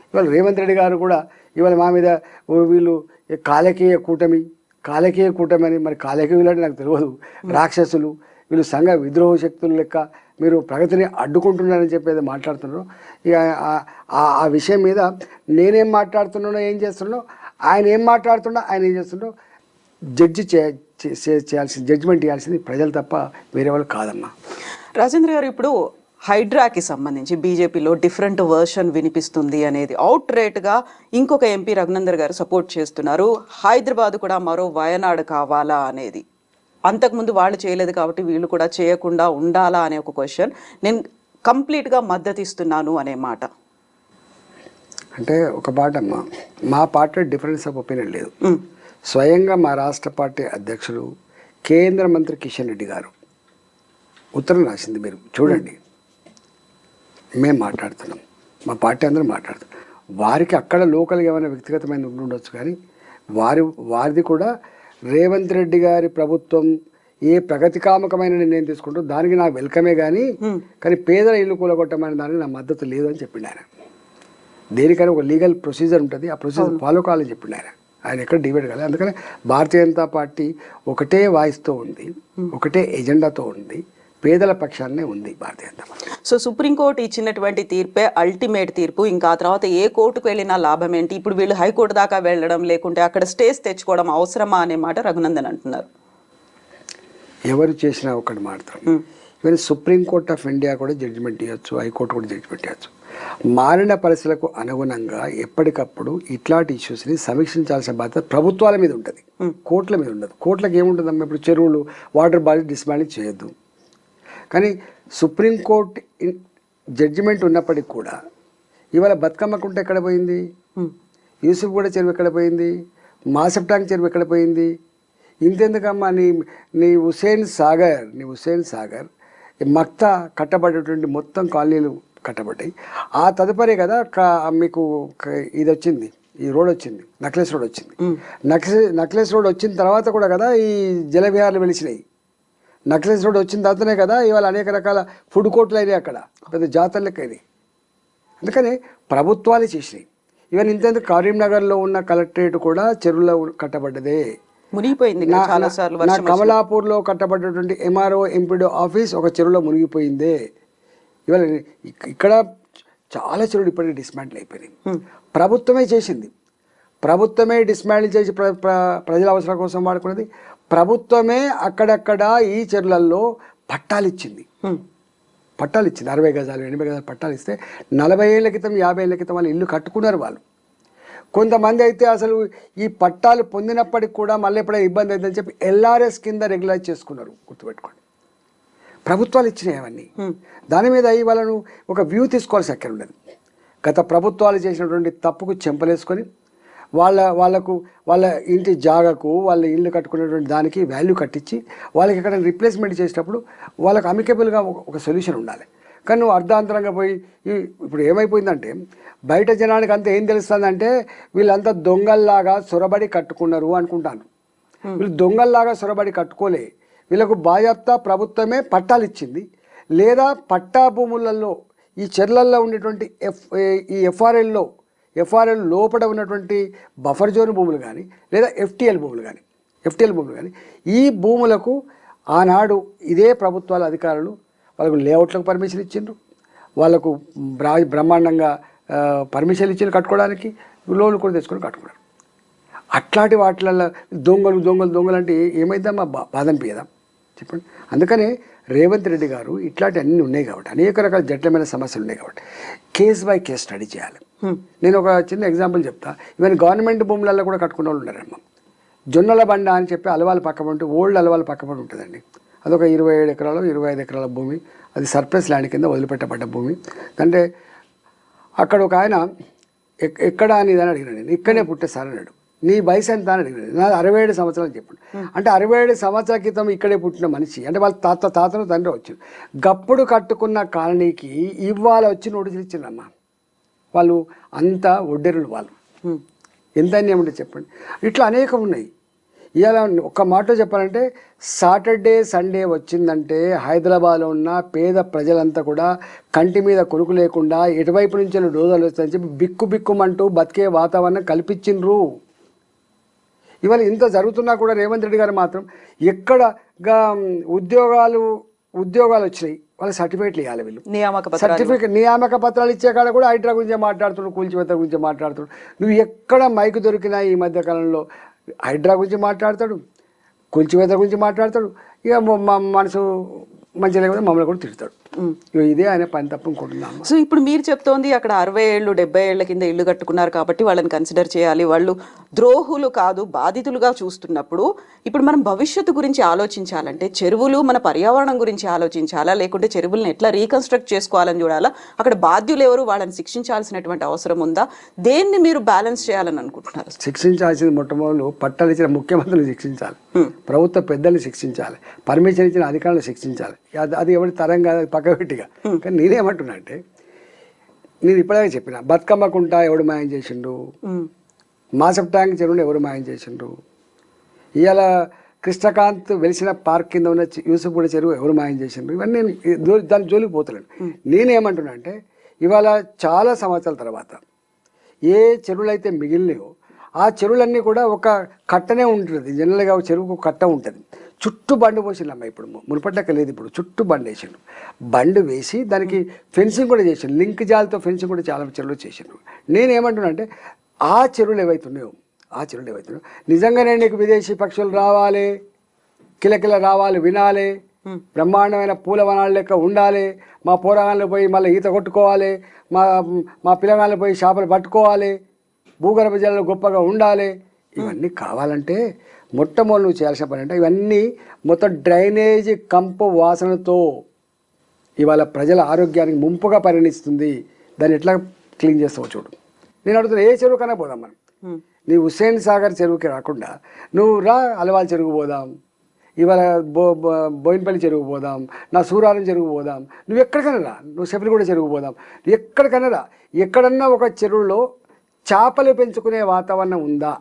ఇవాళ రేవంత్ రెడ్డి గారు కూడా ఇవాళ మా మీద వీళ్ళు కాలకీయ కూటమి అని, మరి కాలకీయులు అంటే నాకు తెలియదు, రాక్షసులు వీళ్ళు సంఘ విద్రోహ శక్తులు లెక్క మీరు ప్రగతిని అడ్డుకుంటున్నారని చెప్పేది మాట్లాడుతున్నారు. ఇక ఆ విషయం మీద నేనేం మాట్లాడుతున్నానో ఏం చేస్తున్నానో, ఆయన ఏం మాట్లాడుతున్నా ఆయన ఏం చేస్తుండో జడ్జిమెంట్ చేయాల్సింది ప్రజలు తప్ప వేరే వాళ్ళు కాదమ్మా. రాజేంద్ర గారు, ఇప్పుడు హైడ్రాకి సంబంధించి బీజేపీలో డిఫరెంట్ వర్షన్ వినిపిస్తుంది అనేది అవుట్ రేట్గా ఇంకొక ఎంపీ రఘునందర్ గారు సపోర్ట్ చేస్తున్నారు. హైదరాబాద్ కూడా మరో వయనాడు కావాలా అనేది, అంతకుముందు వాళ్ళు చేయలేదు కాబట్టి వీళ్ళు కూడా చేయకుండా ఉండాలా అనే ఒక క్వశ్చన్. నేను కంప్లీట్గా మద్దతు ఇస్తున్నాను అనే మాట. అంటే ఒక మాట అమ్మా, మా పార్టీ డిఫరెన్స్ ఆఫ్ ఒపీనియన్ లేదు. స్వయంగా మా రాష్ట్ర పార్టీ అధ్యక్షులు కేంద్ర మంత్రి కిషన్ రెడ్డి గారు ఉత్తరం రాసింది, మీరు చూడండి. మేము మాట్లాడుతున్నాం, మా పార్టీ అందరూ మాట్లాడుతున్నాం. వారికి అక్కడ లోకల్గా ఏమైనా వ్యక్తిగతమైన ఉండొచ్చు, కానీ వారిది కూడా రేవంత్ రెడ్డి గారి ప్రభుత్వం ఏ ప్రగతికామకమైన నిర్ణయం తీసుకుంటూ దానికి నాకు వెల్కమే, కానీ పేదల ఇల్లు కూలగొట్టమని దానికి నా మద్దతు లేదు అని చెప్పిండు ఆయన. దేనికైనా ఒక లీగల్ ప్రొసీజర్ ఉంటుంది, ఆ ప్రొసీజర్ ఫాలో కావాలని చెప్పిండు ఆయన ఎక్కడ డిబేట్ కాలేదు. అందుకని భారతీయ జనతా పార్టీ ఒకటే వాయిస్తో ఉంది, ఒకటే ఎజెండాతో ఉంది, పేదల పక్షాన్నే ఉంది Bharatiya Janata party. So supreme court ఇచ్చినటువంటి తీర్పే అల్టిమేట్ తీర్పు, ఇంకా ఆ తర్వాత ఏ కోర్టుకు వెళ్ళినా లాభం ఏంటి, ఇప్పుడు వీళ్ళు హైకోర్టు దాకా వెళ్ళడం లేకుంటే అక్కడ స్టేస్ తెచ్చుకోవడం అవసరమా అనే మాట రఘునందన్ అంటున్నారు. ఎవరు చేసినా ఒకటి మాత్రం, ఈవెన్ సుప్రీంకోర్టు ఆఫ్ ఇండియా కూడా జడ్జిమెంట్ ఇవ్వచ్చు, హైకోర్టు కూడా జడ్జిమెంట్ ఇవ్వచ్చు. మారిన పరిస్థితులకు అనుగుణంగా ఎప్పటికప్పుడు ఇట్లాంటి ఇష్యూస్ని సమీక్షించాల్సిన బాధ్యత ప్రభుత్వాల మీద ఉంటుంది, కోర్టుల మీద ఉండదు. కోర్టులకు ఏముంటుందమ్మా, ఇప్పుడు చెరువులు వాటర్ బాడీ డిస్మాండింగ్ చేయొద్దు, కానీ సుప్రీంకోర్టు జడ్జిమెంట్ ఉన్నప్పటికి కూడా ఇవాళ బతుకమ్మకుంట ఎక్కడ పోయింది, యూసుఫ్ కూడా చెరువు ఎక్కడ పోయింది, మాసప్ ట్యాంక్ చెరువు ఎక్కడ పోయింది, ఇంతెందుకమ్మా నీ హుస్సేన్ సాగర్ మక్తా కట్టబడేటువంటి మొత్తం కాలనీలు కట్టబడ్డాయి. ఆ తదుపరి కదా మీకు ఇది వచ్చింది, ఈ రోడ్ వచ్చింది, నక్లెస్ రోడ్ వచ్చింది. నక్లెస్ రోడ్ వచ్చిన తర్వాత కూడా కదా ఈ జలవిహారాలు వెలిసినాయి. నక్లెస్ రోడ్ వచ్చిన తర్వాతనే కదా ఇవాళ అనేక రకాల ఫుడ్ కోర్టులు అయినాయి, అక్కడ పెద్ద జాతర లెక్క అయినాయి. అందుకని ప్రభుత్వాలు చేసినాయి. ఈవెన్ ఇంతెందుకు కరీంనగర్లో ఉన్న కలెక్టరేట్ కూడా చెరువులో కట్టబడ్డదే, మునిగిపోయింది. నా కమలాపూర్లో కట్టబడ్డటువంటి ఎంఆర్ఓ ఎంపీడో ఆఫీస్ ఒక చెరువులో మునిగిపోయిందే. ఇవాళ ఇక్కడ చాలా చెరువులు ఇప్పటికీ డిస్మాంటిల్ అయిపోయినాయి. ప్రభుత్వమే చేసింది, ప్రభుత్వమే డిస్మాంటిల్ చేసి ప్రజల అవసరం కోసం వాడుకున్నది ప్రభుత్వమే. అక్కడక్కడ ఈ చెరువులలో పట్టాలు ఇచ్చింది, 60 గజాలు 80 గజాలు పట్టాలు ఇస్తే 40 ఏళ్ల క్రితం 50 ఏళ్ల క్రితం వాళ్ళు ఇల్లు కట్టుకున్నారు వాళ్ళు. కొంతమంది అయితే అసలు ఈ పట్టాలు పొందినప్పటికి కూడా మళ్ళీ ఎప్పుడైనా ఇబ్బంది అవుతుందని చెప్పి ఎల్ఆర్ఎస్ కింద రెగ్యులైజ్ చేసుకున్నారు. గుర్తుపెట్టుకోండి, ప్రభుత్వాలు ఇచ్చినాయి అవన్నీ. దాని మీద వాళ్ళను ఒక వ్యూ తీసుకోవాల్సి అక్కడ ఉండదు. గత ప్రభుత్వాలు చేసినటువంటి తప్పుకు చెంపలేసుకొని వాళ్ళ ఇంటి జాగకు వాళ్ళ ఇల్లు కట్టుకునేటువంటి దానికి వాల్యూ కట్టించి వాళ్ళకి ఎక్కడ రీప్లేస్మెంట్ చేసేటప్పుడు వాళ్ళకి అమికబుల్గా ఒక సొల్యూషన్ ఉండాలి. కానీ నువ్వు అర్ధాంతరంగా పోయి ఇప్పుడు ఏమైపోయిందంటే బయట జనానికి అంతా ఏం తెలుస్తుందంటే వీళ్ళంతా దొంగల్లాగా సొరబడి కట్టుకున్నారు అనుకుంటాను. వీళ్ళు దొంగల్లాగా సొరబడి కట్టుకోలే, వీళ్ళకు బాధ్యత ప్రభుత్వమే పట్టాలు ఇచ్చింది. లేదా పట్టా భూములలో ఈ చెర్లల్లో ఉండేటువంటి ఈ ఎఫ్ఆర్ఎల్ లోపల ఉన్నటువంటి బఫర్ జోన్ భూములు కానీ లేదా ఎఫ్టీఎల్ భూములు కానీ ఎఫ్టీఎల్ భూములు. కానీ ఈ భూములకు ఆనాడు ఇదే ప్రభుత్వాల అధికారులు వాళ్ళకు లేఅవుట్లకు పర్మిషన్ ఇచ్చిండ్రు, వాళ్ళకు బ్రహ్మాండంగా పర్మిషన్ ఇచ్చిండ్రు కట్టుకోవడానికి, లోన్లు కూడా తెచ్చుకొని కట్టుకున్నారు. అట్లాంటి వాటిలలో దొంగలు అంటే ఏమైందమ్మా, బాధ అనిపించదా చెప్పండి. అందుకనే రేవంత్ రెడ్డి గారు ఇట్లాంటి అన్నీ ఉన్నాయి కాబట్టి, అనేక రకాల జటిలమైన సమస్యలు ఉన్నాయి కాబట్టి కేస్ బై కేస్ స్టడీ చేయాలి. నేను ఒక చిన్న ఎగ్జాంపుల్ చెప్తా. ఈవెన్ గవర్నమెంట్ భూములలో కూడా కట్టుకున్న వాళ్ళు ఉన్నారమ్మా. జొన్నల బండ అని చెప్పి అలవాల పక్కపడి, ఓల్డ్ అలవాల పక్కపడి ఉంటుందండి. అదొక 27 ఎకరాలు 25 ఎకరాల భూమి, అది సర్ప్లస్ ల్యాండ్ కింద వదిలిపెట్టబడ్డ భూమి. అంటే అక్కడ ఒక ఆయన ఎక్కడ అని ఇదని అడిగినాడు, నేను ఇక్కడనే పుట్టే సార్ అన్నాడు. నీ వయసు ఎంత అని అడిగినాడు, నాది 67 సంవత్సరాలు చెప్పాడు. అంటే 67 సంవత్సరాల క్రితం ఇక్కడే పుట్టిన మనిషి, అంటే వాళ్ళ తాతను తండ్రి వచ్చారు. గప్పుడు కట్టుకున్న కాలనీకి ఇవాళ వచ్చి నోటీసులు ఇచ్చిందమ్మా. వాళ్ళు అంతా ఒడ్డెరులు, వాళ్ళు ఎంత అన్యాయమంటే చెప్పండి. ఇట్లా అనేకం ఉన్నాయి. ఇవాళ ఒక్క మాటలో చెప్పాలంటే సాటర్డే సండే వచ్చిందంటే హైదరాబాద్లో ఉన్న పేద ప్రజలంతా కూడా కంటి మీద కొనుక్కు లేకుండా ఎటువైపు నుంచి రోజులు వస్తాయని చెప్పి బిక్కుమంటూ బతికే వాతావరణం కల్పించిండ్రు. ఇవాళ ఇంత జరుగుతున్నా కూడా రేవంత్ రెడ్డి గారు మాత్రం ఎక్కడగా ఉద్యోగాలు వచ్చినాయి, వాళ్ళ సర్టిఫికేట్లు ఇవ్వాలి. వీళ్ళు నియామక పత్రాలు ఇచ్చే కాడ కూడా హైడ్రా గురించి మాట్లాడుతున్నాడు, కూల్చివేత గురించి మాట్లాడుతున్నాడు. నువ్వు ఎక్కడ మైకు దొరికినా ఈ మధ్య కాలంలో హైడ్రా గురించి మాట్లాడతాడు, కూల్చివేత గురించి మాట్లాడతాడు. ఇక మనసు మంచిగా లేకపోతే మమ్మల్ని కూడా తిడతాడు. ఇదే ఆయన పని తప్ప ఇంకుంటున్నాము. సో ఇప్పుడు మీరు చెప్తోంది అక్కడ 60 ఏళ్ళు 70 ఏళ్ల కింద ఇల్లు కట్టుకున్నారు కాబట్టి వాళ్ళని కన్సిడర్ చేయాలి, వాళ్ళు ద్రోహులు కాదు బాధితులుగా చూస్తున్నప్పుడు ఇప్పుడు మనం భవిష్యత్తు గురించి ఆలోచించాలంటే చెరువులు మన పర్యావరణం గురించి ఆలోచించాలా, లేకుంటే చెరువులను ఎట్లా రీకన్స్ట్రక్ట్ చేసుకోవాలని చూడాలా, అక్కడ బాధ్యులు ఎవరు వాళ్ళని శిక్షించాల్సినటువంటి అవసరం ఉందా, దేన్ని మీరు బ్యాలెన్స్ చేయాలని అనుకుంటున్నారు? శిక్షించాల్సింది మొట్టమొదలు పట్టాలు ఇచ్చిన ముఖ్యమంత్రిని శిక్షించాలి, ప్రభుత్వ పెద్దల్ని శిక్షించాలి, పర్మిషన్ ఇచ్చిన అధికారులను శిక్షించాలి. అది ఎవరి తరం కాదు, పక్కపెట్టిగా. కానీ నేనేమంటున్నా అంటే, నేను ఇప్పటికే చెప్పిన బతుకమ్మకుంటా ఎవడు మాయం చేసిండు, మాసప్ ట్యాంక్ చెరువును ఎవరు మాయం చేసిండ్రు, ఇవాళ కృష్ణకాంత్ వెలిసిన పార్క్ కింద ఉన్న యూసుఫ్గూడ చెరువు ఎవరు మాయం చేసిండ్రు, ఇవన్నీ దాని జోలికి పోతలేను. నేనేమంటున్నా అంటే, ఇవాళ చాలా సంవత్సరాల తర్వాత ఏ చెరువులు అయితే మిగిలినాయో ఆ చెరువులన్నీ కూడా ఒక కట్టనే ఉంటుంది. జనరల్గా చెరువుకు కట్ట ఉంటుంది, చుట్టూ బండి పోసిండమ్మా. ఇప్పుడు మునుపట్లక లేదు, ఇప్పుడు చుట్టూ బండి వేసిండు. బండి వేసి దానికి ఫెన్సింగ్ కూడా చేసిండు, లింక్ జాలతో ఫెన్సింగ్ కూడా చాలా చెరువులు చేసిండు. నేనేమంటున్నా అంటే, ఆ చెరువులు ఏవైతున్నాయో నిజంగానే నీకు విదేశీ పక్షులు రావాలి, కిలకిల రావాలి, వినాలి, బ్రహ్మాండమైన పూల వనాల లెక్క ఉండాలి, మా పోరగాళ్ళు పోయి మళ్ళీ ఈత కొట్టుకోవాలి, మా పిల్లగాళ్ళు పోయి చేపలు పట్టుకోవాలి, భూగర్భ జలాలు గొప్పగా ఉండాలి, ఇవన్నీ కావాలంటే మొట్టమొదటి నువ్వు చేయాల్సిన పని అంటే ఇవన్నీ మొత్తం డ్రైనేజీ కంపు వాసనతో ఇవాళ ప్రజల ఆరోగ్యానికి ముంపుగా పరిగణిస్తుంది. దాన్ని ఎట్లా క్లీన్ చేస్తావో చూడు. నేను అడుగుతున్నా, ఏ చెరువు కన్నా పోదాం మనం. నీ హుస్సేన్ సాగర్ చెరువుకి రాకుండా నువ్వు రా అలవాల్ చెరువు పోదాం, ఇవాళ బోయినపల్లి చెరువు పోదాం, నా సూరారం చెరువు పోదాం, నువ్వు ఎక్కడికైనా రా, నువ్వు సెఫిలిగూడ చెరువు పోదాం, నువ్వు ఎక్కడికైనా రా. ఎక్కడన్నా ఒక చెరువులో చేపలు పెంచుకునే వాతావరణం ఉందా?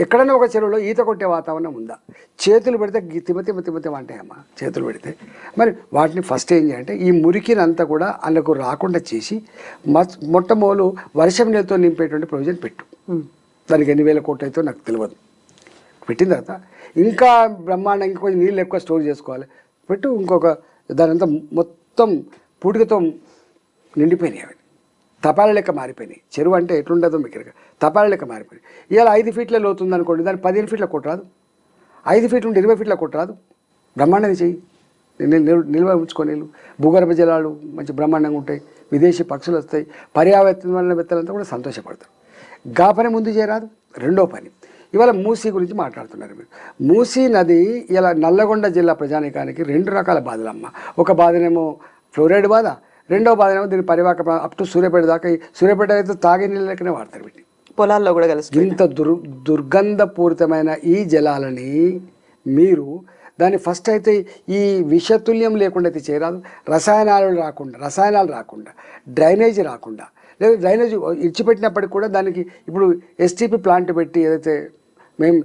ఎక్కడన్నా ఒక చెరువులో ఈత కొట్టే వాతావరణం ఉందా? చేతులు పెడితే తిమ్మతిమ్మ అంటాయమ్మా చేతులు పెడితే. మరి వాటిని ఫస్ట్ ఏం చేయాలంటే ఈ మురికినంతా కూడా అందుకు రాకుండా చేసి మొట్టమొదలు వర్షం నీళ్ళతో నింపేటువంటి ప్రొవిజన్ పెట్టు. దానికి ఎన్ని వేల కోట్లు అయితే నాకు తెలియదు. పెట్టిన తర్వాత ఇంకా బ్రహ్మాండం ఇంకొంచెం నీళ్ళు ఎక్కువ స్టోర్ చేసుకోవాలి పెట్టు. ఇంకొక దానంతా మొత్తం పూడికతో నిండిపోయినాయి, అవి తపాల లెక్క మారిపోయినాయి. చెరువు అంటే ఎట్లుండదో మీకు తపాల లెక్క మారిపోయినాయి. ఇవాళ 5 ఫీట్ల లోతుంది అనుకోండి, దాన్ని 15 ఫీట్ల కొట్టరాదు, 5 ఫీట్లు ఉంటే 20 ఫీట్ల కొట్టరాదు. బ్రహ్మాండంగా చెయ్యి, నిల్వ ఉంచుకో. నీళ్ళు భూగర్భ జలాలు మంచి బ్రహ్మాండంగా ఉంటాయి, విదేశీ పక్షులు వస్తాయి, పర్యావరణవేత్తలంతా కూడా సంతోషపడతారు. గా పని ముందు చేయరాదు. రెండో పని, ఇవాళ మూసీ గురించి మాట్లాడుతున్నారు మీరు. మూసీ నది ఇలా నల్లగొండ జిల్లా ప్రజానీకానికి 2 రకాల బాధలమ్మ. ఒక బాధనేమో ఫ్లోరైడ్ బాధ, రెండో బాధనేమో దీని పరివాహక అప్ టు సూర్యాపేట దాకా. సూర్యాపేట అయితే తాగే నీళ్ళ లెక్కనే వాడతారు వీటిని, పొలాల్లో కూడా కలిసి. ఇంత దుర్గంధపూరితమైన ఈ జలాలని మీరు దాన్ని ఫస్ట్ అయితే ఈ విషతుల్యం లేకుండా అయితే చేయరాదు. రసాయనాలు రాకుండా డ్రైనేజీ రాకుండా, లేదా డ్రైనేజీ ఇచ్చిపెట్టినప్పటికి కూడా దానికి ఇప్పుడు ఎస్టీపీ ప్లాంట్ పెట్టి ఏదైతే మేము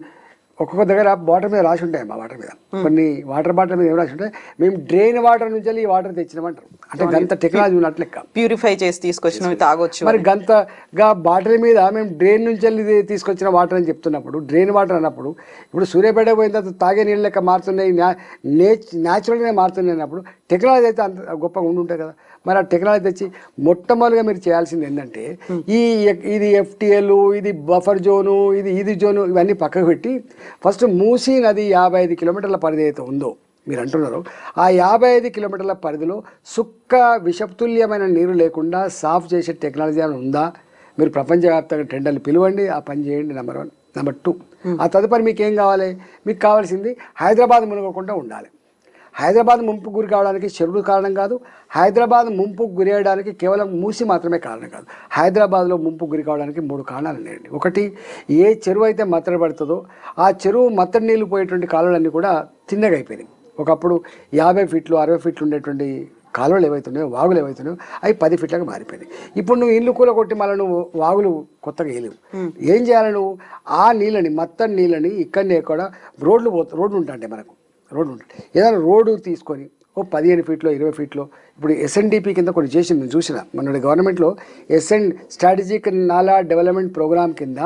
ఒక్కొక్క దగ్గర బాటిల్ మీద రాసి ఉంటాయి మా వాటర్ మీద, కొన్ని వాటర్ బాటిల్ మీద ఏం రాసి ఉంటాయి, మేము డ్రైన్ వాటర్ నుంచి ఈ వాటర్ తెచ్చినామంటారు. అంటే గంత టెక్నాలజీ ఉన్నట్లు లెక్క. ప్యూరిఫై చేసి తీసుకొచ్చినవి తాగొచ్చు. మరి గంతగా బాటిల్ మీద మేము డ్రైన్ నుంచి వెళ్ళి తీసుకొచ్చిన వాటర్ అని చెప్తున్నప్పుడు, డ్రైన్ వాటర్ అన్నప్పుడు ఇప్పుడు సూర్యాపేట పోయిన తర్వాత తాగే నీళ్ళు లెక్క మారుతున్నాయి, న్యాచురల్గానే మారుతున్నాయి అన్నప్పుడు టెక్నాలజీ అయితే అంత గొప్పగా ఉండుంటాయి కదా. మరి ఆ టెక్నాలజీ తెచ్చి మొట్టమొదటిగా మీరు చేయాల్సింది ఏంటంటే ఇది FTL, ఇది బఫర్ జోను, ఇది జోను, ఇవన్నీ పక్కకు పెట్టి ఫస్ట్ మూసీ నది 55 కిలోమీటర్ల పరిధి అయితే ఉందో మీరు అంటున్నారు, ఆ 55 కిలోమీటర్ల పరిధిలో సుక్క విషతుల్యమైన నీరు లేకుండా సాఫ్ చేసే టెక్నాలజీ అని ఉందా? మీరు ప్రపంచవ్యాప్తంగా టెండర్లు పిలవండి, ఆ పని చేయండి. నెంబర్ 1. నెంబర్ 2, ఆ తదుపరి మీకు ఏం కావాలి? మీకు కావాల్సింది హైదరాబాద్ మునగకుండా ఉండాలి. హైదరాబాద్ ముంపుకు గురి కావడానికి చెరువులు కారణం కాదు, హైదరాబాద్ ముంపుకు గురి అయ్యడానికి కేవలం మూసి మాత్రమే కారణం కాదు. హైదరాబాద్లో ముంపుకు గురి కావడానికి 3 కారణాలు ఉన్నాయండి. ఒకటి, ఏ చెరువు అయితే మత్తడి పడుతుందో ఆ చెరువు మత్తడి నీళ్ళు పోయేటువంటి కాలువలన్నీ కూడా తిన్నగా అయిపోయినాయి. ఒకప్పుడు 50 ఫీట్లు 60 ఫీట్లు ఉండేటువంటి కాలువలు ఏవైతున్నాయో, వాగులు ఏవైతున్నాయో అవి 10 ఫీట్లకు మారిపోయినాయి. ఇప్పుడు నువ్వు ఇల్లు కూల కొట్టి మళ్ళీ నువ్వు వాగులు కొత్తగా వేయలేవు. ఏం చేయాలి? నువ్వు ఆ నీళ్ళని, మత్తడి నీళ్ళని ఇక్కడనే కూడా రోడ్లు ఉంటాయంటే మనకు రోడ్డు ఉంటుంది, ఏదైనా రోడ్డు తీసుకొని ఓ 15 ఫీట్లో 20 ఫీట్లో ఇప్పుడు SNDP కింద కొన్ని చేసింది నేను చూసిన. మన గవర్నమెంట్లో స్ట్రాటజిక్ నాలా డెవలప్మెంట్ ప్రోగ్రామ్ కింద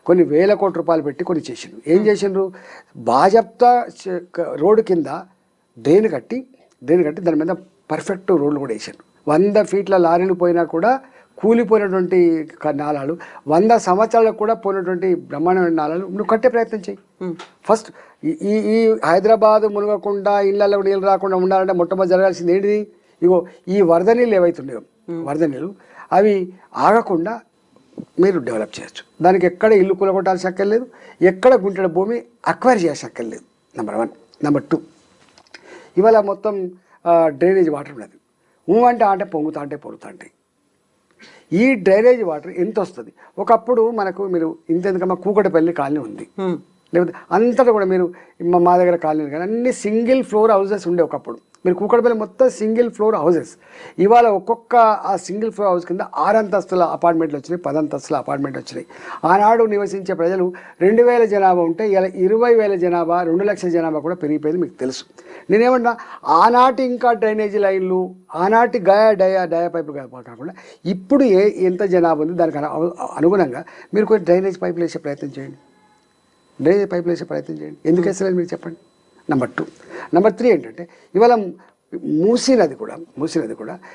కొన్ని వేల కోట్ల రూపాయలు పెట్టి కొన్ని చేసిండ్రు. ఏం చేసిండ్రు? బాజప్తా రోడ్డు కింద డ్రైన్ కట్టి దాని మీద పర్ఫెక్ట్ రోడ్లు కూడా వేసారు. 100 ఫీట్ల లారీలు పోయినా కూడా కూలిపోయినటువంటి నాళాలు, 100 సంవత్సరాలకు కూడా పోయినటువంటి బ్రహ్మాండమైన నాళాలు నువ్వు కట్టే ప్రయత్నం చేయి. ఫస్ట్ ఈ హైదరాబాద్ మునగకుండా, ఇళ్ళల్లో నీళ్ళు రాకుండా ఉండాలంటే మొట్టమొదటి జరగాల్సింది ఏంటిది? ఇగో ఈ వరద నీళ్ళు ఏవైతున్నాయో, వరద నీళ్ళు అవి ఆగకుండా మీరు డెవలప్ చేయొచ్చు. దానికి ఎక్కడ ఇల్లు కూలగొట్టాల్సిన అక్కర్లేదు, ఎక్కడ గుంటెడ భూమి అక్వైర్ చేయాల్సిన అక్కర్లేదు. నెంబర్ 1. నెంబర్ 2, ఇవాళ మొత్తం డ్రైనేజ్ వాటర్ ఉన్నది. అంటే పొంగుతా ఉంటాయి. ఈ డ్రైనేజ్ వాటర్ ఎంత వస్తుంది? ఒకప్పుడు మనకు మీరు ఇంతెందుకమ్మా కూకటపల్లి కాలనీ ఉంది, లేకపోతే అంతటా కూడా మీరు మా దగ్గర కాలనీ కానీ అన్ని సింగిల్ ఫ్లోర్ హౌసెస్ ఉండే. ఒకప్పుడు మీరు కూకటపల్లి మొత్తం సింగిల్ ఫ్లోర్ హౌసెస్. ఇవాళ ఒక్కొక్క ఆ సింగిల్ ఫ్లోర్ హౌస్ కింద 6 అంతస్తుల అపార్ట్మెంట్లు వచ్చినాయి, 10 అంతస్తుల అపార్ట్మెంట్లు వచ్చినాయి. ఆనాడు నివసించే ప్రజలు 2000 జనాభా ఉంటే ఇలా 20,000 జనాభా, 2 లక్షల జనాభా కూడా పెరిగిపోయింది మీకు తెలుసు. నేనేమన్నా ఆనాటి ఇంకా డ్రైనేజీ లైన్లు, ఆనాటి డయా పైపులు కాకుండా ఇప్పుడు ఎంత జనాభా ఉంది దానికి అనుగుణంగా మీరు కొంచెం డ్రైనేజ్ పైపులు వేసే ప్రయత్నం చేయండి. ఎందుకు వేస్తలేదు మీరు చెప్పండి. నెంబర్ 2. నెంబర్ 3 ఏంటంటే ఇవాళ మూసీ నది కూడా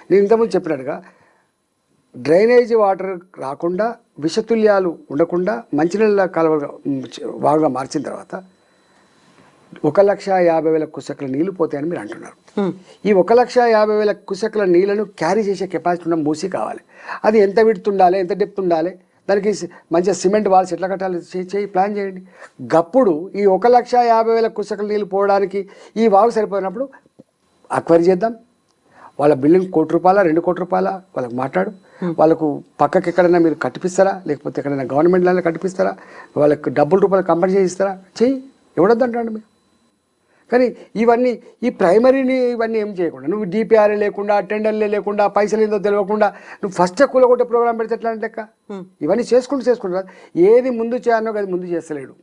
నేను ఇంతకుముందు చెప్పినట్టుగా డ్రైనేజీ వాటర్ రాకుండా, విషతుల్యాలు ఉండకుండా మంచినీళ్ళ కాలువగా వాగుగా మార్చిన తర్వాత 1,50,000 క్యూసెక్ల నీళ్లు పోతాయని మీరు అంటున్నారు. ఈ 1,50,000 క్యూసెక్ల నీళ్లను క్యారీ చేసే కెపాసిటీ ఉన్న మూసీ కావాలి. అది ఎంత విడ్త్ ఉండాలి, ఎంత డెప్త్ ఉండాలి, దానికి మంచిగా సిమెంట్ వాల్స్ ఎట్లా కట్టాలి ప్లాన్ చేయండి. గప్పుడు ఈ 1,50,000 క్యూసెక్ల నీళ్ళు పోవడానికి ఈ వాగు సరిపోయినప్పుడు అక్వైరీ చేద్దాం. వాళ్ళ బిల్డింగ్ ₹1,00,00,000 ₹2,00,00,000 వాళ్ళకి మాట్లాడు. వాళ్ళకు పక్కకి ఎక్కడైనా మీరు కట్టిపిస్తారా, లేకపోతే ఎక్కడైనా గవర్నమెంట్ ల్యాండ్లో కట్టిపిస్తారా, వాళ్ళకి ₹1,00,000 కంపెన్సేషన్ ఇస్తారా? చెయ్యి, ఎవడొద్దంటాడు మీరు. కానీ ఈ ప్రైమరీని ఇవన్నీ ఏం చేయకుండా, నువ్వు DPRA లేకుండా, టెండర్లే లేకుండా, పైసలు ఏందో తెలియకుండా నువ్వు ఫస్ట్ కూలగొట్టే ప్రోగ్రామ్ పెడితే ఎట్లా అంటే లెక్క? ఇవన్నీ చేసుకుంటా ఏది ముందు చేయాలో అది ముందు చేస్తలేడు,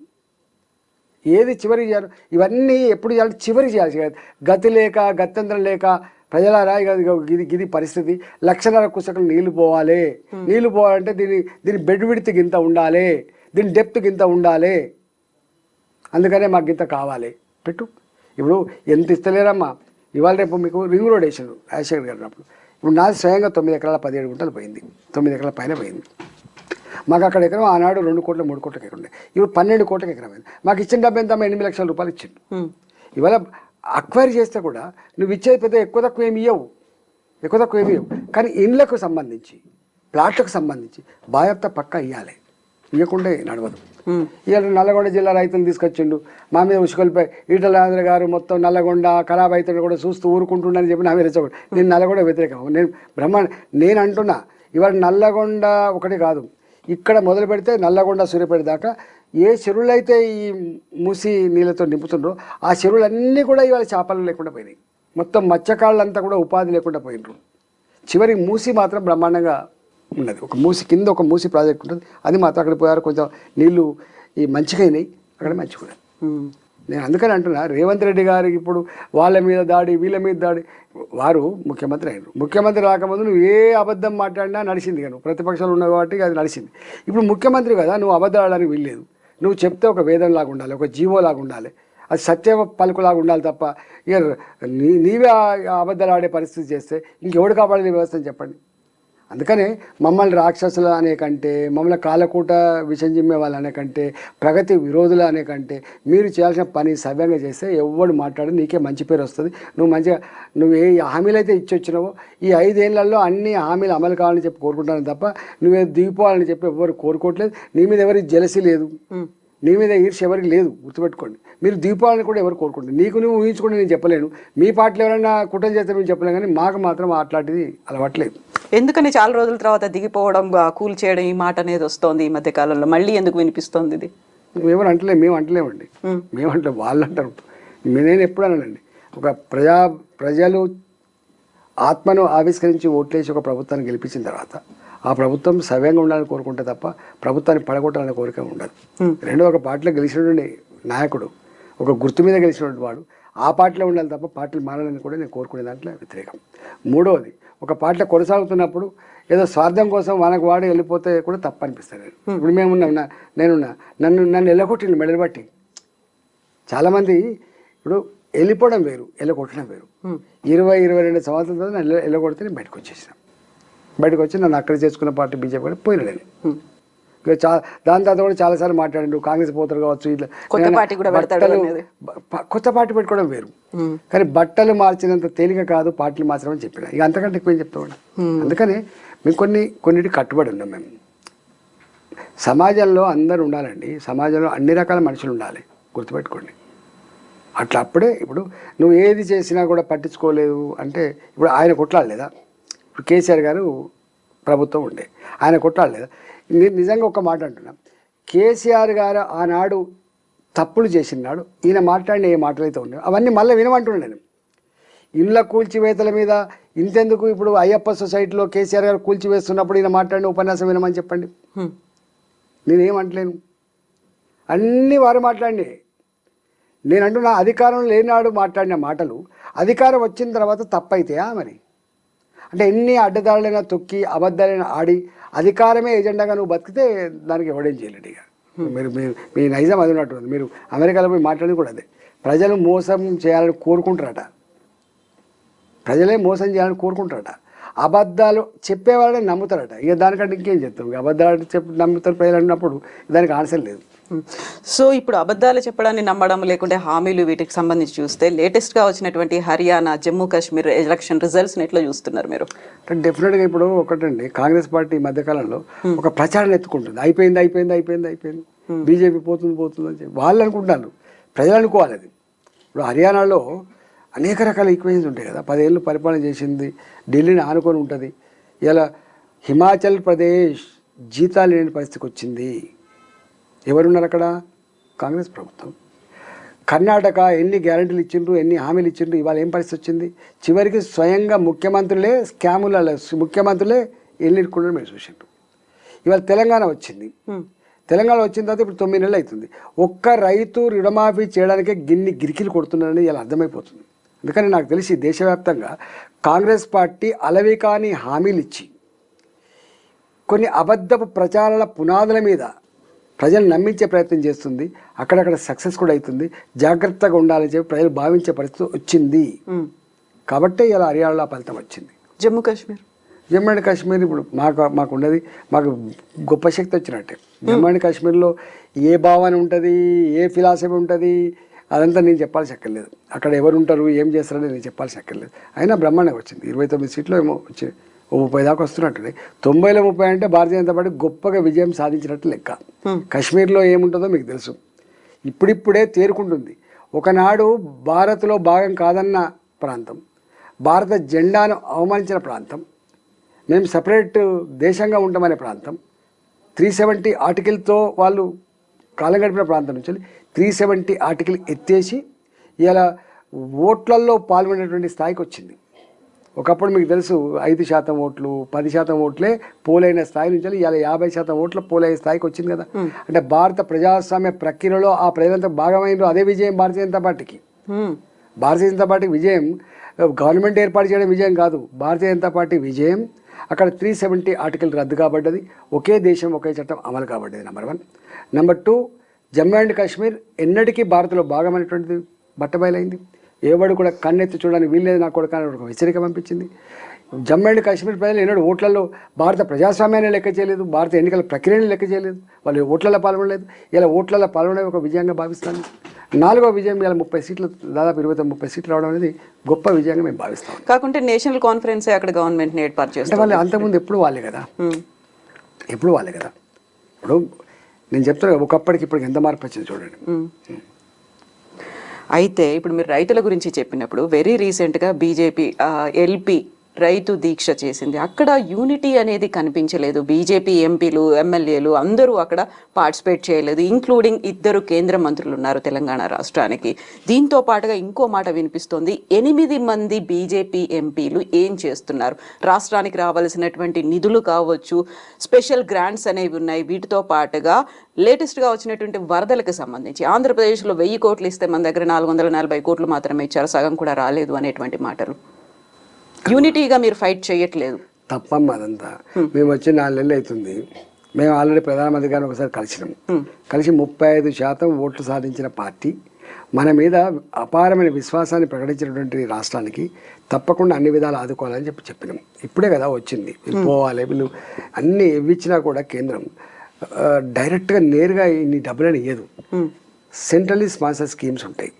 ఏది చివరికి చేయాలి, ఇవన్నీ ఎప్పుడు చేయాలి? చివరికి చేయాలి. గత్యంతరం లేక ప్రజలారా ఇది పరిస్థితి. 1,50,000 క్యూసెక్లు నీళ్లు పోవాలంటే దీని బెడ్ విడ్త్ గింత ఉండాలి, దీని డెప్త్ గింత ఉండాలి, అందుకనే మాకు గింత కావాలి పెట్టు. ఇప్పుడు ఎంత ఇస్తలేరమ్మా, ఇవాళ రేపు మీకు రింగ్ రోడ్ వేసారు రాజశేఖర్ గారు అప్పుడు. ఇప్పుడు నాది స్వయంగా 9 ఎకరాల 17 గుంటలు పోయింది, 9 ఎకరాల పైన పోయింది. మాకు అక్కడ ఎకరం ఆనాడు 2 కోట్ల 3 కోట్లకి ఎకరం ఉండే, ఇప్పుడు 12 కోట్లకి ఎకరం అయింది. మాకు ఇచ్చిన డబ్బు ఎంత? 8 లక్షల రూపాయలు ఇచ్చిండు. ఇవాళ అక్వైరీ చేస్తే కూడా నువ్వు ఇచ్చేది పెద్ద ఎక్కువ తక్కువ ఏమి ఇవ్వవు, కానీ ఇండ్లకు సంబంధించి, ప్లాట్లకు సంబంధించి బాధ్యత పక్కా ఇవ్వాలి, ఇవ్వకుండా నడవదు. ఇవాళ నల్లగొండ జిల్లా రైతులు తీసుకొచ్చిండు, మా మీద ఉసుకొల్పై ఈటల రాజేంద్ర గారు మొత్తం నల్లగొండ ఖరాబ్ అవుతుంది కూడా చూస్తూ ఊరుకుంటుండని చెప్పి నా మీద రెచ్చగొట్టు. నేను నల్లగొండ వ్యతిరేకం, నేను అంటున్నా. ఇవాళ నల్లగొండ ఒకటి కాదు, ఇక్కడ మొదలు పెడితే నల్లగొండ సూర్యాపేట దాకా ఏ చెరువులు అయితే ఈ మూసి నీళ్ళతో నింపుతుండ్రో ఆ చెరువులన్నీ కూడా ఇవాళ చేపలు లేకుండా పోయినాయి. మొత్తం మత్స్యకారులంతా కూడా ఉపాధి లేకుండా పోయినరు. చివరి మూసి మాత్రం బ్రహ్మాండంగా ఉన్నది. ఒక మూసి కింద ఒక మూసి ప్రాజెక్ట్ ఉంటుంది, అది మాత్రం అక్కడ పోయారు. కొంచెం నీళ్లు ఈ మంచిగా అయినాయి, అక్కడ మంచిగా నేను అందుకని అంటున్నా, రేవంత్ రెడ్డి గారికి ఇప్పుడు వాళ్ళ మీద దాడి, వీళ్ళ మీద దాడి. వారు ముఖ్యమంత్రి అయినారు. ముఖ్యమంత్రి రాకముందు నువ్వు ఏ అబద్ధం మాట్లాడినా నడిచింది కదా, ప్రతిపక్షాలు ఉన్నావు కాబట్టి అది నడిచింది. ఇప్పుడు ముఖ్యమంత్రి కదా, నువ్వు అబద్ధాలు ఆడడానికి వీల్లేదు. నువ్వు చెప్తే ఒక వేదం లాగా ఉండాలి, ఒక జీవో లాగా ఉండాలి, అది సత్య పలుకులాగా ఉండాలి తప్ప ఇక నీవే అబద్ధాలు ఆడే పరిస్థితి చేస్తే ఇంకెవడు కాపాడేది వ్యవస్థని చెప్పండి. అందుకనే మమ్మల్ని రాక్షసులు అనే కంటే, మమ్మల్ని కాలకూట విషం జిమ్మే వాళ్ళు అనే కంటే, ప్రగతి విరోధులు అనే కంటే మీరు చేయాల్సిన పని సవ్యంగా చేస్తే ఎవడు మాట్లాడి నీకే మంచి పేరు వస్తుంది. నువ్వు ఏ హామీలు అయితే ఇచ్చొచ్చినావో ఈ 5 ఏళ్లలో అన్ని హామీలు అమలు కావాలని చెప్పి కోరుకుంటాను తప్ప నువ్వే దిగిపోవాలని చెప్పి ఎవరు కోరుకోవట్లేదు. నీ మీద ఎవరికి జెలసీ లేదు, నీ మీద ఈర్ష్య ఎవరికి లేదు, గుర్తుపెట్టుకోండి. మీరు దీపావళిని కూడా ఎవరు కోరుకుంటారు. నీకు నువ్వు ఊహించుకుంటే నేను చెప్పలేను, మీ పార్టీలో ఎవరైనా కుట్రలు చేస్తే మేము చెప్పలేము, కానీ మాకు మాత్రం అట్లాంటిది అలవాట్లేదు. ఎందుకని చాలా రోజుల తర్వాత దిగిపోవడం, కూల్ చేయడం ఈ మాట అనేది వస్తోంది ఈ మధ్య కాలంలో, మళ్ళీ ఎందుకు వినిపిస్తోంది ఇది? ఎవరు అంటలేము, మేము అంటలేమండి, మేము అంటలేము, వాళ్ళు అంటారు. నేను ఎప్పుడు అన్నానండి, ఒక ప్రజలు ఆత్మను ఆవిష్కరించి ఓట్లేసి ఒక ప్రభుత్వాన్ని గెలిపించిన తర్వాత ఆ ప్రభుత్వం సవ్యంగా ఉండాలని కోరుకుంటే తప్ప ప్రభుత్వాన్ని పడగొట్టాలనే కోరిక ఉండదు. రెండో, ఒక పార్టీలో గెలిచినటువంటి నాయకుడు ఒక గుర్తు మీద గెలిచినటువంటి వాడు ఆ పార్టీలో ఉండాలి తప్ప పార్టీలు మారాలని కూడా నేను కోరుకునే దాంట్లో వ్యతిరేకం. మూడవది, ఒక పార్టీలో కొనసాగుతున్నప్పుడు ఏదో స్వార్థం కోసం మనకు వాడు వెళ్ళిపోతే కూడా తప్పు అనిపిస్తుంది. ఇప్పుడు నన్ను ఎల్లగొట్టిండు మెడలు బట్టి. చాలామంది ఇప్పుడు వెళ్ళిపోవడం వేరు, ఎల్లగొట్టడం వేరు. 22 సంవత్సరాల తర్వాత నన్ను ఎల్లగొడితే నేను బయటకు వచ్చి నన్ను అక్కడ చేసుకున్న పార్టీ బీజేపీ కూడా పోయినా నేను. దాని తర్వాత కూడా చాలాసార్లు మాట్లాడిండు, కాంగ్రెస్ పోతారు కావచ్చు, ఇట్లా కొత్త పార్టీ పెట్టుకోవడం వేరు. కానీ బట్టలు మార్చినంత తేలిక కాదు పార్టీలు మార్చడం అని చెప్పిన. ఇక అంతకంటే ఎక్కువ ఏం చెప్తామండి. అందుకని మేము కొన్నిటి కట్టుబడి ఉన్నాం. మేము సమాజంలో అందరూ ఉండాలండి, సమాజంలో అన్ని రకాల మనుషులు ఉండాలి, గుర్తుపెట్టుకోండి. అట్లా అప్పుడే ఇప్పుడు నువ్వు ఏది చేసినా కూడా పట్టించుకోలేదు అంటే, ఇప్పుడు ఆయన కొట్లాడలేదా? ఇప్పుడు కేసీఆర్ గారు ప్రభుత్వం ఉండే, ఆయన కొట్లాడలేదా? నేను నిజంగా ఒక మాట అంటున్నా, కేసీఆర్ గారు ఆనాడు తప్పులు చేసినాడు, ఈయన మాట్లాడిన ఏ మాటలు అయితే ఉన్నాయో అవన్నీ మళ్ళీ వినమంటున్నాను నేను. ఇళ్ళ కూల్చివేతల మీద ఇంతెందుకు, ఇప్పుడు అయ్యప్ప సొసైటీలో కేసీఆర్ గారు కూల్చివేస్తున్నప్పుడు ఈయన మాట్లాడిన ఉపన్యాసం వినమని చెప్పండి. నేనేమంటలేను, అన్నీ వారు మాట్లాడి. నేను అంటున్నా, అధికారం లేనాడు మాట్లాడిన మాటలు అధికారం వచ్చిన తర్వాత తప్పైతాయా మరి? అంటే ఎన్ని అడ్డదారులైనా తొక్కి అబద్ధాలైనా ఆడి అధికారమే ఎజెండాగా నువ్వు బతికితే దానికి ఎవడేం చేయలేడు. ఇక మీ నైజం అది ఉన్నట్టుంది. మీరు అమెరికాలో పోయి మాట్లాడి కూడా అదే, ప్రజలు మోసం చేయాలని కోరుకుంటారట, ప్రజలే మోసం చేయాలని కోరుకుంటారట, అబద్ధాలు చెప్పేవాళ్ళని నమ్ముతారట. ఇక దానికంటే ఇంకేం చెప్తారు, అబద్ధాలు నమ్ముతారు ప్రజలు అన్నప్పుడు దానికి ఆన్సర్ లేదు. సో ఇప్పుడు అబద్ధాలు చెప్పడాన్ని నమ్మడం, లేకుంటే హామీలు, వీటికి సంబంధించి చూస్తే లేటెస్ట్గా వచ్చినటువంటి హర్యానా, జమ్మూ కాశ్మీర్ ఎలక్షన్ రిజల్ట్స్ని ఎట్లా చూస్తున్నారు మీరు? డెఫినెట్గా ఇప్పుడు ఒకటండి, కాంగ్రెస్ పార్టీ ఈ మధ్యకాలంలో ఒక ప్రచారం ఎత్తుకుంటుంది, అయిపోయింది, బీజేపీ పోతుంది అని చెప్పి వాళ్ళు అనుకుంటారు, ప్రజలు అనుకోవాలి. అది ఇప్పుడు హర్యానాలో అనేక రకాల ఈక్వేషన్స్ ఉంటాయి కదా, 10 ఏళ్ళు పరిపాలన చేసింది, ఢిల్లీని ఆనుకొని ఉంటుంది. ఇలా హిమాచల్ ప్రదేశ్ జీతాలు లేని పరిస్థితికి వచ్చింది. ఎవరున్నారు అక్కడ? కాంగ్రెస్ ప్రభుత్వం. కర్ణాటక ఎన్ని గ్యారెంటీలు ఇచ్చిండ్రు, ఎన్ని హామీలు ఇచ్చిండ్రు, ఇవాళ ఏం పరిస్థితి వచ్చింది? చివరికి స్వయంగా ముఖ్యమంత్రులే ముఖ్యమంత్రులే ఎన్నిరుకుండా మీరు చూసిండ్రు. ఇవాళ తెలంగాణ వచ్చింది. తెలంగాణ వచ్చిన తర్వాత ఇప్పుడు 9 నెలలు అవుతుంది. ఒక్క రైతు రుణమాఫీ చేయడానికే గిరికీలు కొడుతున్నారని ఇలా అర్థమైపోతుంది. అందుకని నాకు తెలిసి దేశవ్యాప్తంగా కాంగ్రెస్ పార్టీ అలవి కాని హామీలు ఇచ్చి కొన్ని అబద్ధపు ప్రచారాల పునాదుల మీద ప్రజలు నమ్మించే ప్రయత్నం చేస్తుంది. అక్కడక్కడ సక్సెస్ కూడా అవుతుంది. జాగ్రత్తగా ఉండాలని చెప్పి ప్రజలు భావించే పరిస్థితి వచ్చింది. కాబట్టే ఇలా హర్యానాలో ఫలితం వచ్చింది. జమ్మూ అండ్ కాశ్మీర్ ఇప్పుడు మాకు ఉన్నది, మాకు గొప్ప శక్తి వచ్చినట్టే. జమ్మూ అండ్ కాశ్మీర్లో ఏ భావన ఉంటుంది, ఏ ఫిలాసఫీ ఉంటుంది, అదంతా నేను చెప్పాల్సి అక్కర్లేదు. అక్కడ ఎవరు ఉంటారు, ఏం చేస్తారని నేను చెప్పాల్సి అక్కర్లేదు. అయినా బ్రహ్మాండంగా వచ్చింది. 29 సీట్లు ఏమో వచ్చి 30 దాకా వస్తున్నట్టు. 90లో 30 అంటే భారతీయ జనతా పార్టీ గొప్పగా విజయం సాధించినట్టు లెక్క. కాశ్మీర్లో ఏముంటుందో మీకు తెలుసు, ఇప్పుడిప్పుడే తేరుకుంటుంది. ఒకనాడు భారత్లో భాగం కాదన్న ప్రాంతం, భారత జెండాను అవమానించిన ప్రాంతం, మేము సపరేట్ దేశంగా ఉంటామనే ప్రాంతం, 370 ఆర్టికల్తో వాళ్ళు కాలం గడిపిన ప్రాంతం నుంచి 370 ఆర్టికల్ ఎత్తేసి ఇలా ఓట్లల్లో పాల్గొనేటువంటి స్థాయికి వచ్చింది. ఒకప్పుడు మీకు తెలుసు 5% ఓట్లు 10% ఓట్లే పోలైన స్థాయి నుంచి ఇలా 50% ఓట్ల పోలైన స్థాయికి వచ్చింది కదా. అంటే భారత ప్రజాస్వామ్య ప్రక్రియలో ఆ ప్రజలంతా భాగమైన అదే విజయం భారతీయ జనతా పార్టీకి. భారతీయ జనతా పార్టీకి విజయం గవర్నమెంట్ ఏర్పాటు చేయడం విజయం కాదు. భారతీయ జనతా పార్టీ విజయం అక్కడ 370 ఆర్టికల్ రద్దు కాబడ్డది, ఒకే దేశం ఒకే చట్టం అమలు కాబడ్డది. Number 1. Number 2, Jammu and Kashmir ఎన్నటికీ భారత్లో భాగమైనటువంటిది బట్టబయలైంది. ఎవడు కూడా కన్నెత్తి చూడడానికి వీల్లేదు నా కొడుకు అని ఒక హెచ్చరిక పంపించింది. జమ్మూ అండ్ కాశ్మీర్ ప్రజలు ఎన్నడూ ఓట్లలో భారత ప్రజాస్వామ్యాన్ని లెక్క చేయలేదు, భారత ఎన్నికల ప్రక్రియని లెక్క చేయలేదు, వాళ్ళు ఓట్లలో పాల్గొనలేదు. ఇలా ఓట్లలో పాల్గొనే ఒక విజయంగా భావిస్తాను. 4వ విజయం ఇలా 30 సీట్లు, దాదాపు 29-30 సీట్లు రావడం అనేది గొప్ప విజయంగా మేము భావిస్తాం. కాకుంటే నేషనల్ కాన్ఫరెన్స్ అక్కడ గవర్నమెంట్ ఏర్పాటు చేస్తారు. వాళ్ళు అంతకుముందు ఎప్పుడు వాళ్ళే కదా, ఎప్పుడు వాళ్ళే కదా. ఇప్పుడు నేను చెప్తాను ఒకప్పటికి ఇప్పటికి ఎంత మార్పు వచ్చింది చూడండి. అయితే ఇప్పుడు మీరు రైతుల గురించి చెప్పినప్పుడు వెరీ రీసెంట్గా బీజేపీ ఎల్పీ రైతు దీక్ష చేసింది. అక్కడ యూనిటీ అనేది కనిపించలేదు. బీజేపీ ఎంపీలు ఎమ్మెల్యేలు అందరూ అక్కడ పార్టిసిపేట్ చేయలేదు, ఇంక్లూడింగ్ 2 కేంద్ర మంత్రులు ఉన్నారు తెలంగాణ రాష్ట్రానికి. దీంతో పాటుగా ఇంకో మాట వినిపిస్తోంది, 8 మంది బీజేపీ ఎంపీలు ఏం చేస్తున్నారు, రాష్ట్రానికి రావాల్సినటువంటి నిధులు కావచ్చు, స్పెషల్ గ్రాంట్స్ అనేవి ఉన్నాయి, వీటితో పాటుగా లేటెస్ట్గా వచ్చినటువంటి వరదలకు సంబంధించి ఆంధ్రప్రదేశ్లో 1000 కోట్లు ఇస్తే మన దగ్గర 440 కోట్లు మాత్రమే ఇచ్చారు, సగం కూడా రాలేదు అనేటువంటి మాటలు. యూనిటీగా మీరు ఫైట్ చేయట్లేదు. తప్పమ్మా అదంతా. మేము వచ్చి 4 నెలలు అవుతుంది. మేము ఆల్రెడీ ప్రధానమంత్రి గారిని ఒకసారి కలిసినాం. కలిసి 35% ఓట్లు సాధించిన పార్టీ మన మీద అపారమైన విశ్వాసాన్ని ప్రకటించినటువంటి రాష్ట్రానికి తప్పకుండా అన్ని విధాలు ఆదుకోవాలని చెప్పినాం. ఇప్పుడే కదా వచ్చింది, వీళ్ళు పోవాలి, వీళ్ళు అన్ని ఇవ్విచ్చినా కూడా కేంద్రం డైరెక్ట్గా నేరుగా ఇన్ని డబ్బులని ఇయ్యదు. సెంట్రల్లీ స్పాన్సర్ స్కీమ్స్ ఉంటాయి,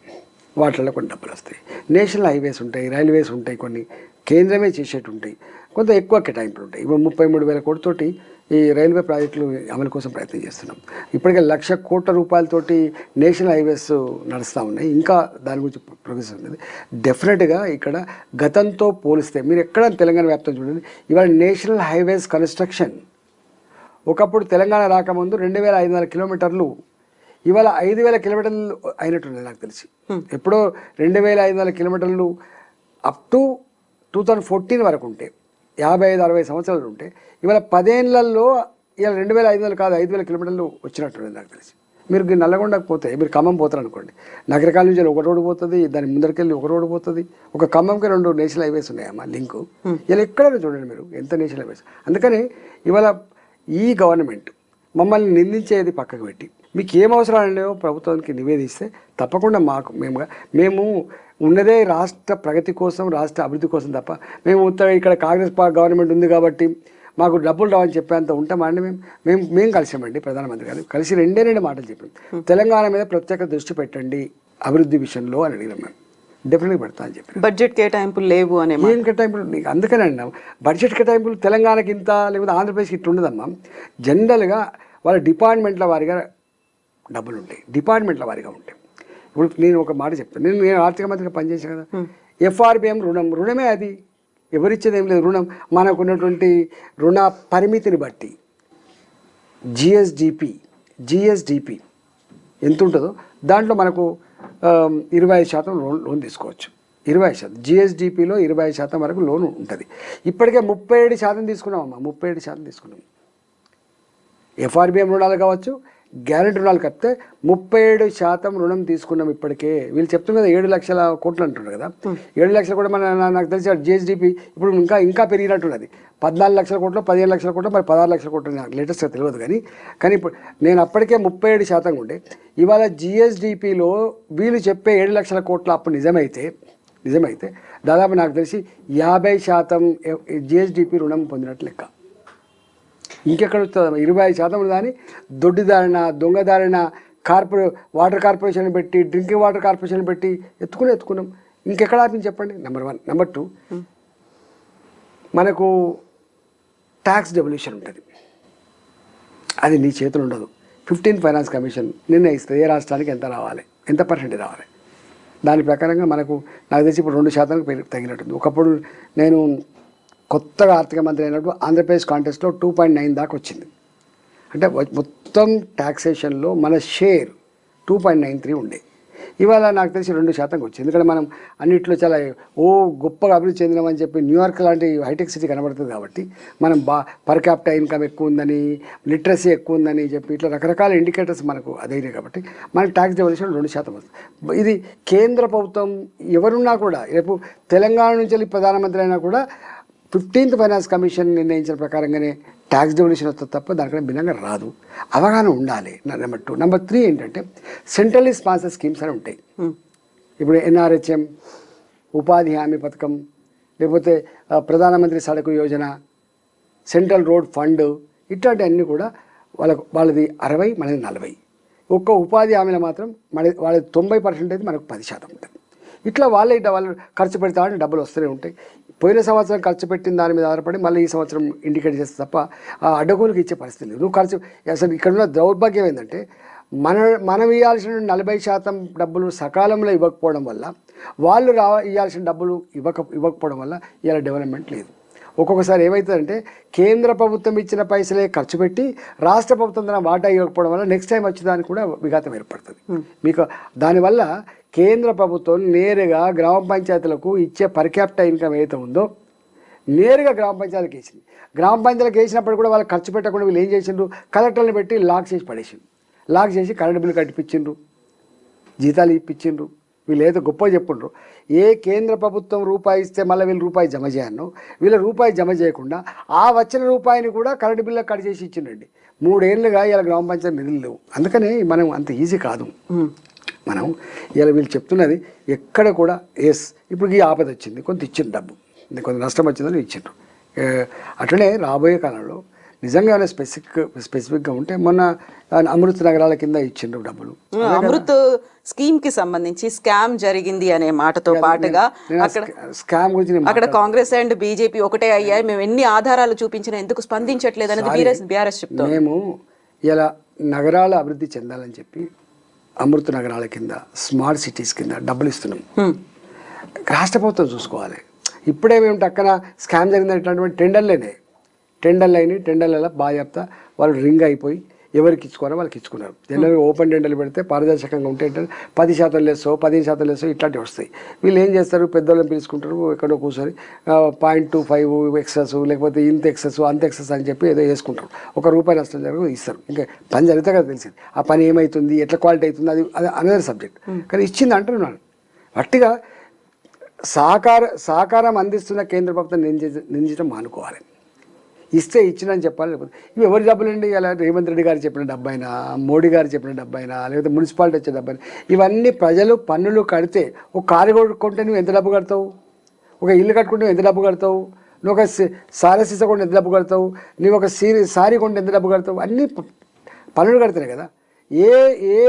వాటిల్లో కొన్ని డబ్బులు వస్తాయి. నేషనల్ హైవేస్ ఉంటాయి, రైల్వేస్ ఉంటాయి, కొన్ని కేంద్రమే చేసేట్టు ఉంటాయి, కొంత ఎక్కువ కేటాయింపులు ఉంటాయి. ఇప్పుడు 33,000 కోట్లతోటి ఈ రైల్వే ప్రాజెక్టులు అమలు కోసం ప్రయత్నం చేస్తున్నాం. ఇప్పటికే 1,00,000 కోట్ల రూపాయలతోటి నేషనల్ హైవేస్ నడుస్తూ ఉన్నాయి. ఇంకా దాని గురించి ప్రోగ్రెస్ ఉన్నది. డెఫినెట్గా ఇక్కడ గతంతో పోలిస్తే మీరు ఎక్కడ తెలంగాణ వ్యాప్తం చూడండి, ఇవాళ నేషనల్ హైవేస్ కన్స్ట్రక్షన్ ఒకప్పుడు తెలంగాణ రాకముందు 2,500 కిలోమీటర్లు, ఇవాళ 5,000 కిలోమీటర్లు అయినట్టుంది నాకు తెలిసి. ఎప్పుడో 2,500 కిలోమీటర్లు అప్ టు 2014 వరకు ఉంటే, 55-60 సంవత్సరాలు ఉంటే, ఇవాళ 10 ఏళ్లలో ఇవాళ 2,500 కాదు 5,000 కిలోమీటర్లు వచ్చినట్టుంది నాకు తెలిసి. మీరు నల్లగొండకు పోతే, మీరు ఖమ్మం పోతారు అనుకోండి, నగరకాల నుంచి ఒక రోడ్డు పోతుంది, దాని ముందరికెళ్ళి ఒక రోడ్డు పోతుంది, ఒక ఖమ్మంకి 2 నేషనల్ హైవేస్ ఉన్నాయమ్మా లింకు. ఇలా ఎక్కడైనా చూడండి మీరు ఎంత నేషనల్ హైవేస్. అందుకని ఇవాళ ఈ గవర్నమెంట్ మమ్మల్ని నిందించేది పక్కకు పెట్టి మీకు ఏం అవసరాలు లేవో ప్రభుత్వానికి నివేదిస్తే తప్పకుండా మేము ఉన్నదే రాష్ట్ర ప్రగతి కోసం, రాష్ట్ర అభివృద్ధి కోసం తప్ప మేము ఇక్కడ కాంగ్రెస్ గవర్నమెంట్ ఉంది కాబట్టి మాకు డబ్బులు రావని చెప్పేంత ఉంటామండి. మేము కలిసామండి ప్రధానమంత్రి గారు, కలిసి 2 మాటలు చెప్పాం. తెలంగాణ మీద ప్రత్యేక దృష్టి పెట్టండి అభివృద్ధి విషయంలో అని అడిగినాం. మేము డెఫినెట్గా పెడతా అని చెప్పి. బడ్జెట్ కేటాయింపులు లేవు అనే ఏం కేటాయింపులు నీకు అందుకనే అన్నాం. బడ్జెట్ కేటాయింపులు తెలంగాణకి ఇంత, లేకపోతే ఆంధ్రప్రదేశ్కి ఇట్లా ఉండదమ్మా. జనరల్గా వాళ్ళ డిపార్ట్మెంట్ల వారిగా డబ్బులు ఉంటాయి, డిపార్ట్మెంట్ల వారిగా ఉంటాయి. ఇప్పుడు నేను ఒక మాట చెప్తాను, నేను ఆర్థిక మంత్రిగా పనిచేసాను కదా. FRBM రుణమే అది, ఎవరిచ్చేది ఏం లేదు. రుణం మనకున్నటువంటి రుణ పరిమితిని బట్టి జిఎస్డిపి ఎంత ఉంటుందో దాంట్లో మనకు 25% లోన్ తీసుకోవచ్చు. 20% జిఎస్డిపిలో 25% వరకు లోన్ ఉంటుంది. ఇప్పటికే 37% తీసుకున్నామమ్మా, 37% తీసుకున్నాం. FRBM రుణాలు కావచ్చు, గ్యారెంటీ రుణాలు కప్పితే 37% రుణం తీసుకున్నాం ఇప్పటికే. వీళ్ళు చెప్తున్నారు కదా 7 లక్షల కోట్లు అంటున్నారు కదా, 7 లక్షల కూడా నాకు తెలిసి జిఎస్డిపి ఇప్పుడు ఇంకా పెరిగినట్టున్నది. 14 లక్షల కోట్లు, 15 లక్షల కోట్లు, మరి 16 లక్షల కోట్లు నాకు లేటెస్ట్గా తెలియదు. కానీ ఇప్పుడు నేను అప్పటికే 37% ఉండే, ఇవాళ జిఎస్డిపిలో వీళ్ళు చెప్పే 7 లక్షల కోట్ల అప్పు నిజమైతే దాదాపు నాకు తెలిసి 50% జిఎస్డిపి రుణం పొందినట్లు లెక్క. ఇంకెక్కడ వస్తుంది? 25% దాని దొడ్డిదారిన, దొంగదారిన వాటర్ కార్పొరేషన్ పెట్టి, డ్రింకింగ్ వాటర్ కార్పొరేషన్ పెట్టి ఎత్తుకున్నాం. ఇంకెక్కడ ఆపింది చెప్పండి? నెంబర్ 1. నెంబర్ 2, మనకు ట్యాక్స్ డెవల్యూషన్ ఉంటుంది, అది నీ చేతులు ఉండదు. 15 ఫైనాన్స్ కమిషన్ నిర్ణయిస్తుంది ఏ రాష్ట్రానికి ఎంత రావాలి, ఎంత % రావాలి. దాని ప్రకారంగా నాకు తెలిసి ఇప్పుడు 2% తగినట్టుంది. ఒకప్పుడు నేను కొత్తగా ఆర్థిక మంత్రి అయినప్పుడు ఆంధ్రప్రదేశ్ కాంటెస్ట్లో 2.9 దాకా వచ్చింది. అంటే మొత్తం ట్యాక్సేషన్లో మన షేర్ 2.93 ఉండే. ఇవాళ నాకు తెలిసి 2% వచ్చింది. ఎందుకంటే మనం అన్నింటిలో చాలా గొప్పగా అభివృద్ధి చెందినామని చెప్పి న్యూయార్క్ లాంటి హైటెక్ సిటీ కనబడుతుంది కాబట్టి మనం పర్ క్యాపిటల్ ఇన్కమ్ ఎక్కువ ఉందని, లిటరసీ ఎక్కువ ఉందని చెప్పి ఇట్లా రకరకాల ఇండికేటర్స్ మనకు అదైనాయి కాబట్టి మనకి ట్యాక్స్ డెవల్యూషన్ 2% వస్తుంది. ఇది కేంద్ర ప్రభుత్వం ఎవరున్నా కూడా, రేపు తెలంగాణ నుంచి వెళ్ళి ప్రధానమంత్రి అయినా కూడా 15th ఫైనాన్స్ కమిషన్ నిర్ణయించిన ప్రకారంగానే ట్యాక్స్ డెవల్యూషన్ వస్తుంది తప్ప దానికన్నా భిన్నంగా రాదు. అవగాహన ఉండాలి. నెంబర్ 2. నెంబర్ 3 ఏంటంటే సెంట్రల్లీ స్పాన్సర్ స్కీమ్స్ అని ఉంటాయి. ఇప్పుడు NRHM, ఉపాధి హామీ పథకం, లేకపోతే ప్రధానమంత్రి Sadak Yojana, central road fund, ఇట్లాంటివన్నీ కూడా వాళ్ళది 60, మనది 40. ఒక్క ఉపాధి హామీలో మాత్రం వాళ్ళది 90% అయితే మనకు 10% ఉంటుంది. ఇట్లా వాళ్ళు ఖర్చు పెడతామని డబ్బులు వస్తూనే ఉంటాయి. పోయిన సంవత్సరం ఖర్చు పెట్టిన దాని మీద ఆధారపడి మళ్ళీ ఈ సంవత్సరం ఇండికేట్ చేస్తే తప్ప ఆ అడ్డగోలుకి ఇచ్చే పరిస్థితి లేదు. నువ్వు అసలు ఇక్కడ ఉన్న దౌర్భాగ్యం ఏంటంటే మనం ఇవ్వాల్సిన 40% డబ్బులు సకాలంలో ఇవ్వకపోవడం వల్ల, వాళ్ళు ఇవ్వాల్సిన డబ్బులు ఇవ్వకపోవడం వల్ల ఇలా డెవలప్మెంట్ లేదు. ఒక్కొక్కసారి ఏమవుతుందంటే కేంద్ర ప్రభుత్వం ఇచ్చిన పైసలే ఖర్చు పెట్టి రాష్ట్ర ప్రభుత్వం తన వాటా ఇవ్వకపోవడం వల్ల నెక్స్ట్ టైం వచ్చేదానికి కూడా విఘాతం ఏర్పడుతుంది. మీకు దానివల్ల కేంద్ర ప్రభుత్వం నేరుగా గ్రామ పంచాయతీలకు ఇచ్చే పర్ క్యాపిటల్ ఇన్కమ్ ఏదైతే ఉందో నేరుగా గ్రామ పంచాయతీలకు వేసింది. గ్రామ పంచాయతీలకు వేసినప్పుడు కూడా వాళ్ళు ఖర్చు పెట్టకుండా వీళ్ళు ఏం చేసిండ్రు, కలెక్టర్ని పెట్టి లాక్ చేసి పడేసిండ్రు. లాక్ చేసి కరెంట్ బిల్లు కట్టిపించిండ్రు, జీతాలు ఇప్పించిండ్రు. వీళ్ళు ఏదో గొప్ప చెప్పుండ్రు. ఏ కేంద్ర ప్రభుత్వం రూపాయి ఇస్తే మళ్ళీ వీళ్ళు రూపాయి జమ చేయను, వీళ్ళ రూపాయి జమ చేయకుండా ఆ వచ్చిన రూపాయిని కూడా కరెంటు బిల్లు కట్ చేసి ఇచ్చిండండి. 3 ఏళ్ళుగా ఇలా గ్రామ పంచాయతీ నిధులు లేవు. అందుకనే మనం అంత ఈజీ కాదు. మనం ఇలా వీళ్ళు చెప్తున్నది ఎక్కడ కూడా ఇప్పుడు ఈ ఆపద వచ్చింది, కొంత ఇచ్చిన డబ్బు, కొంత నష్టం వచ్చిందని ఇచ్చిండ్రు. అట్లనే రాబోయే కాలంలో నిజంగా స్పెసిఫిక్గా ఉంటే మొన్న అమృత్ నగరాల కింద ఇచ్చిండ్రు డబ్బులు. అమృత్ స్కీమ్ కి సంబంధించి స్కామ్ జరిగింది అనే మాటతో పాటుగా స్కామ్ గురించి అక్కడ కాంగ్రెస్ అండ్ బీజేపీ ఒకటే అయ్యాయి, మేము ఎన్ని ఆధారాలు చూపించినా ఎందుకు స్పందించట్లేదు అనేది బీఆర్ఎస్ చెప్తాం. మేము ఇలా నగరాల అభివృద్ధి చెందాలని చెప్పి అమృత్ నగరాల కింద, స్మార్ట్ సిటీస్ కింద డబ్బులు ఇస్తున్నాం. రాష్ట్ర ప్రభుత్వం చూసుకోవాలి. ఇప్పుడేమేమి టక్కన స్కామ్ జరిగినటువంటి టెండర్లు అయినాయి. టెండర్ల బాగా చెప్తా వాళ్ళు రింగ్ అయిపోయి ఎవరికి ఇచ్చుకోవాలో వాళ్ళకి ఇచ్చుకున్నారు. జనరల్గా ఓపెన్ టెండర్లు పెడితే పారదర్శకంగా ఉంటే 10% లెస్సో 15% లెస్సో ఇట్లాంటివి వస్తాయి. వీళ్ళు ఏం చేస్తారు, పెద్దోళ్ళని పిలుచుకుంటారు, ఎక్కడో కూర్చొని 0.25 ఎక్సెస్, లేకపోతే ఇంత ఎక్సెస్ అంత ఎక్సెస్ అని చెప్పి ఏదో వేసుకుంటారు. ₹1 నష్టం జరగదు ఇస్తారు. ఇంకా పని జరిగితే కదా తెలిసింది. ఆ పని ఏమవుతుంది, ఎట్లా క్వాలిటీ అవుతుంది, అది అనదర్ సబ్జెక్ట్. కానీ ఇచ్చింది అంటున్నాను. వట్టిగా సహకారం అందిస్తున్న కేంద్ర ప్రభుత్వం నిందించడం మానుకోవాలి. ఇస్తే ఇచ్చినని చెప్పాలి. లేకపోతే ఇవి ఎవరి డబ్బులండి? ఇలా రేవంత్ రెడ్డి గారు చెప్పిన డబ్బైనా, మోడీ గారు చెప్పిన డబ్బైనా, లేకపోతే మున్సిపాలిటీ వచ్చే డబ్బైనా, ఇవన్నీ ప్రజలు పన్నులు కడితే. ఒక కారు కొనుక్కుంటే నువ్వు ఎంత డబ్బు కడతావు, ఒక ఇల్లు కట్టుకుంటే ఎంత డబ్బు కడతావు, నువ్వు ఒక సారీ సీసా కొంటే ఎంత డబ్బు కడతావు, నువ్వు ఒక సారీ కొంటే ఎంత డబ్బు కడతావు, అన్నీ పన్నులు కడతాయి కదా. ఏ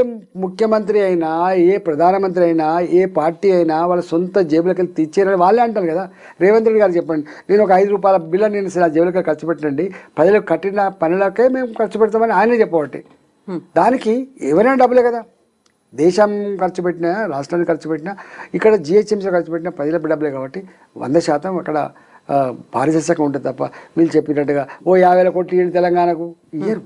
ముఖ్యమంత్రి అయినా, ఏ ప్రధానమంత్రి అయినా, ఏ పార్టీ అయినా వాళ్ళ సొంత జేబులకి వెళ్ళి తెచ్చారని వాళ్ళే అంటారు కదా. రేవంత్ రెడ్డి గారు చెప్పండి, నేను ఒక ₹5 బిల్లు నేను నా జేబులకి ఖర్చు పెట్టండి, ప్రజలకు కట్టిన పనులకే మేము ఖర్చు పెడతామని ఆయనే చెప్పబట్టి, దానికి ఎవరైనా డబ్బులే కదా. దేశం ఖర్చు పెట్టినా, రాష్ట్రానికి ఖర్చు పెట్టినా, ఇక్కడ GHMC ఖర్చు పెట్టినా ప్రజల డబ్బులే కాబట్టి 100% అక్కడ పారదర్శకంగా ఉంటుంది తప్ప వీళ్ళు చెప్పినట్టుగా 50,000 కోట్లు తెలంగాణకు ఇయ్యరు.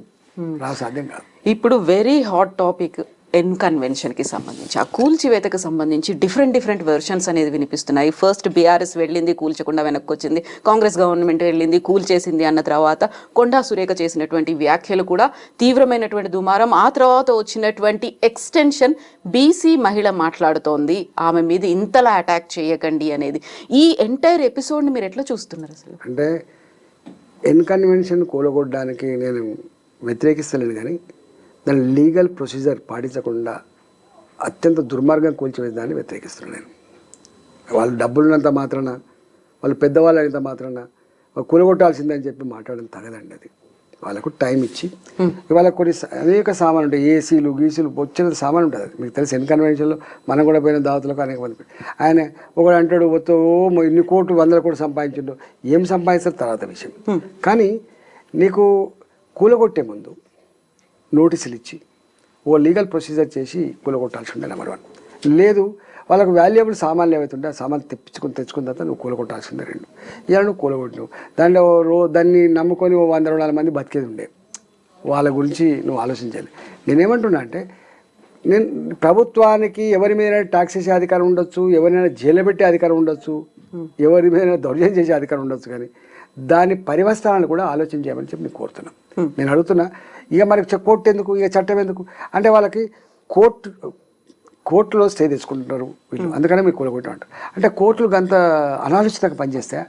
సాధ్యం కాదు. ఇప్పుడు వెరీ హాట్ టాపిక్ ఎన్కన్వెన్షన్ కి సంబంధించి, ఆ కూల్చివేతకు సంబంధించి డిఫరెంట్ వెర్షన్స్ అనేది వినిపిస్తున్నాయి. ఫస్ట్ బీఆర్ఎస్ వెళ్ళింది, కూల్చకుండా వెనక్కి వచ్చింది. కాంగ్రెస్ గవర్నమెంట్ వెళ్ళింది, కూల్చేసింది అన్న తర్వాత కొండా సురేఖ చేసినటువంటి వ్యాఖ్యలు కూడా తీవ్రమైనటువంటి దుమారం. ఆ తర్వాత వచ్చినటువంటి ఎక్స్టెన్షన్, బీసీ మహిళ మాట్లాడుతోంది, ఆమె మీద ఇంతలా అటాక్ చేయకండి అనేది. ఈ ఎంటైర్ ఎపిసోడ్ని మీరు ఎట్లా చూస్తున్నారు? అసలు అంటే ఎన్కన్వెన్షన్ కూలగొట్టడానికి నేను వ్యతిరేకిస్తలేను, కానీ దాని లీగల్ ప్రొసీజర్ పాటించకుండా అత్యంత దుర్మార్గం కూల్చివేదాన్ని వ్యతిరేకిస్తున్నాను నేను. వాళ్ళు డబ్బులున్నంత మాత్రాన, వాళ్ళు పెద్దవాళ్ళు అయినంత మాత్రాన కూలగొట్టాల్సిందని చెప్పి మాట్లాడడం తగదండి. అది వాళ్ళకు టైం ఇచ్చి, ఇవాళ కొన్ని అనేక సామాన్లు ఉంటాయి, ఏసీలు గీసీలు వచ్చిన సామాన్ ఉంటుంది. మీకు తెలిసి ఎన్కన్వెన్షన్లో మనం కూడా పోయిన దావతులకు అనేక మంది ఆయన ఒకడు అంటాడు, ఇన్ని కోట్లు 100 కోట్లు సంపాదించిండు. ఏం సంపాదిస్తారు తర్వాత విషయం. కానీ నీకు కూలగొట్టే ముందు నోటీసులు ఇచ్చి ఓ లీగల్ ప్రొసీజర్ చేసి కూలగొట్టాల్సి ఉండే. నెంబర్ 1. లేదు, వాళ్ళకు వాల్యుయబుల్ సామాన్లు ఏవైతుంటే ఆ సామాన్లు తెచ్చుకున్న తర్వాత నువ్వు కూలగొట్టాల్సిందే. 2, ఇలా నువ్వు కూలగొట్టినావు. దాన్ని నమ్ముకొని 100-200 మంది బతికేది ఉండే. వాళ్ళ గురించి నువ్వు ఆలోచించాలి. నేనేమంటున్నా అంటే నేను ప్రభుత్వానికి ఎవరి మీద ట్యాక్స్ చేసే అధికారం ఉండొచ్చు, ఎవరినైనా జైలు పెట్టే అధికారం ఉండొచ్చు, ఎవరి మీద దౌర్జన్యం చేసే అధికారం ఉండొచ్చు, కానీ దాని పరివస్థానాన్ని కూడా ఆలోచన చేయమని చెప్పి నేను కోరుతున్నాను. నేను అడుగుతున్నా, ఇక మనకి కోర్టు ఎందుకు, ఇక చట్టం ఎందుకు అంటే వాళ్ళకి కోర్టులో స్టే తెచ్చుకుంటున్నారు వీళ్ళు, అందుకనే మీరు కూడగొట్టా అంటారు. అంటే కోర్టులకు అంత అనాలోచితంగా పనిచేస్తే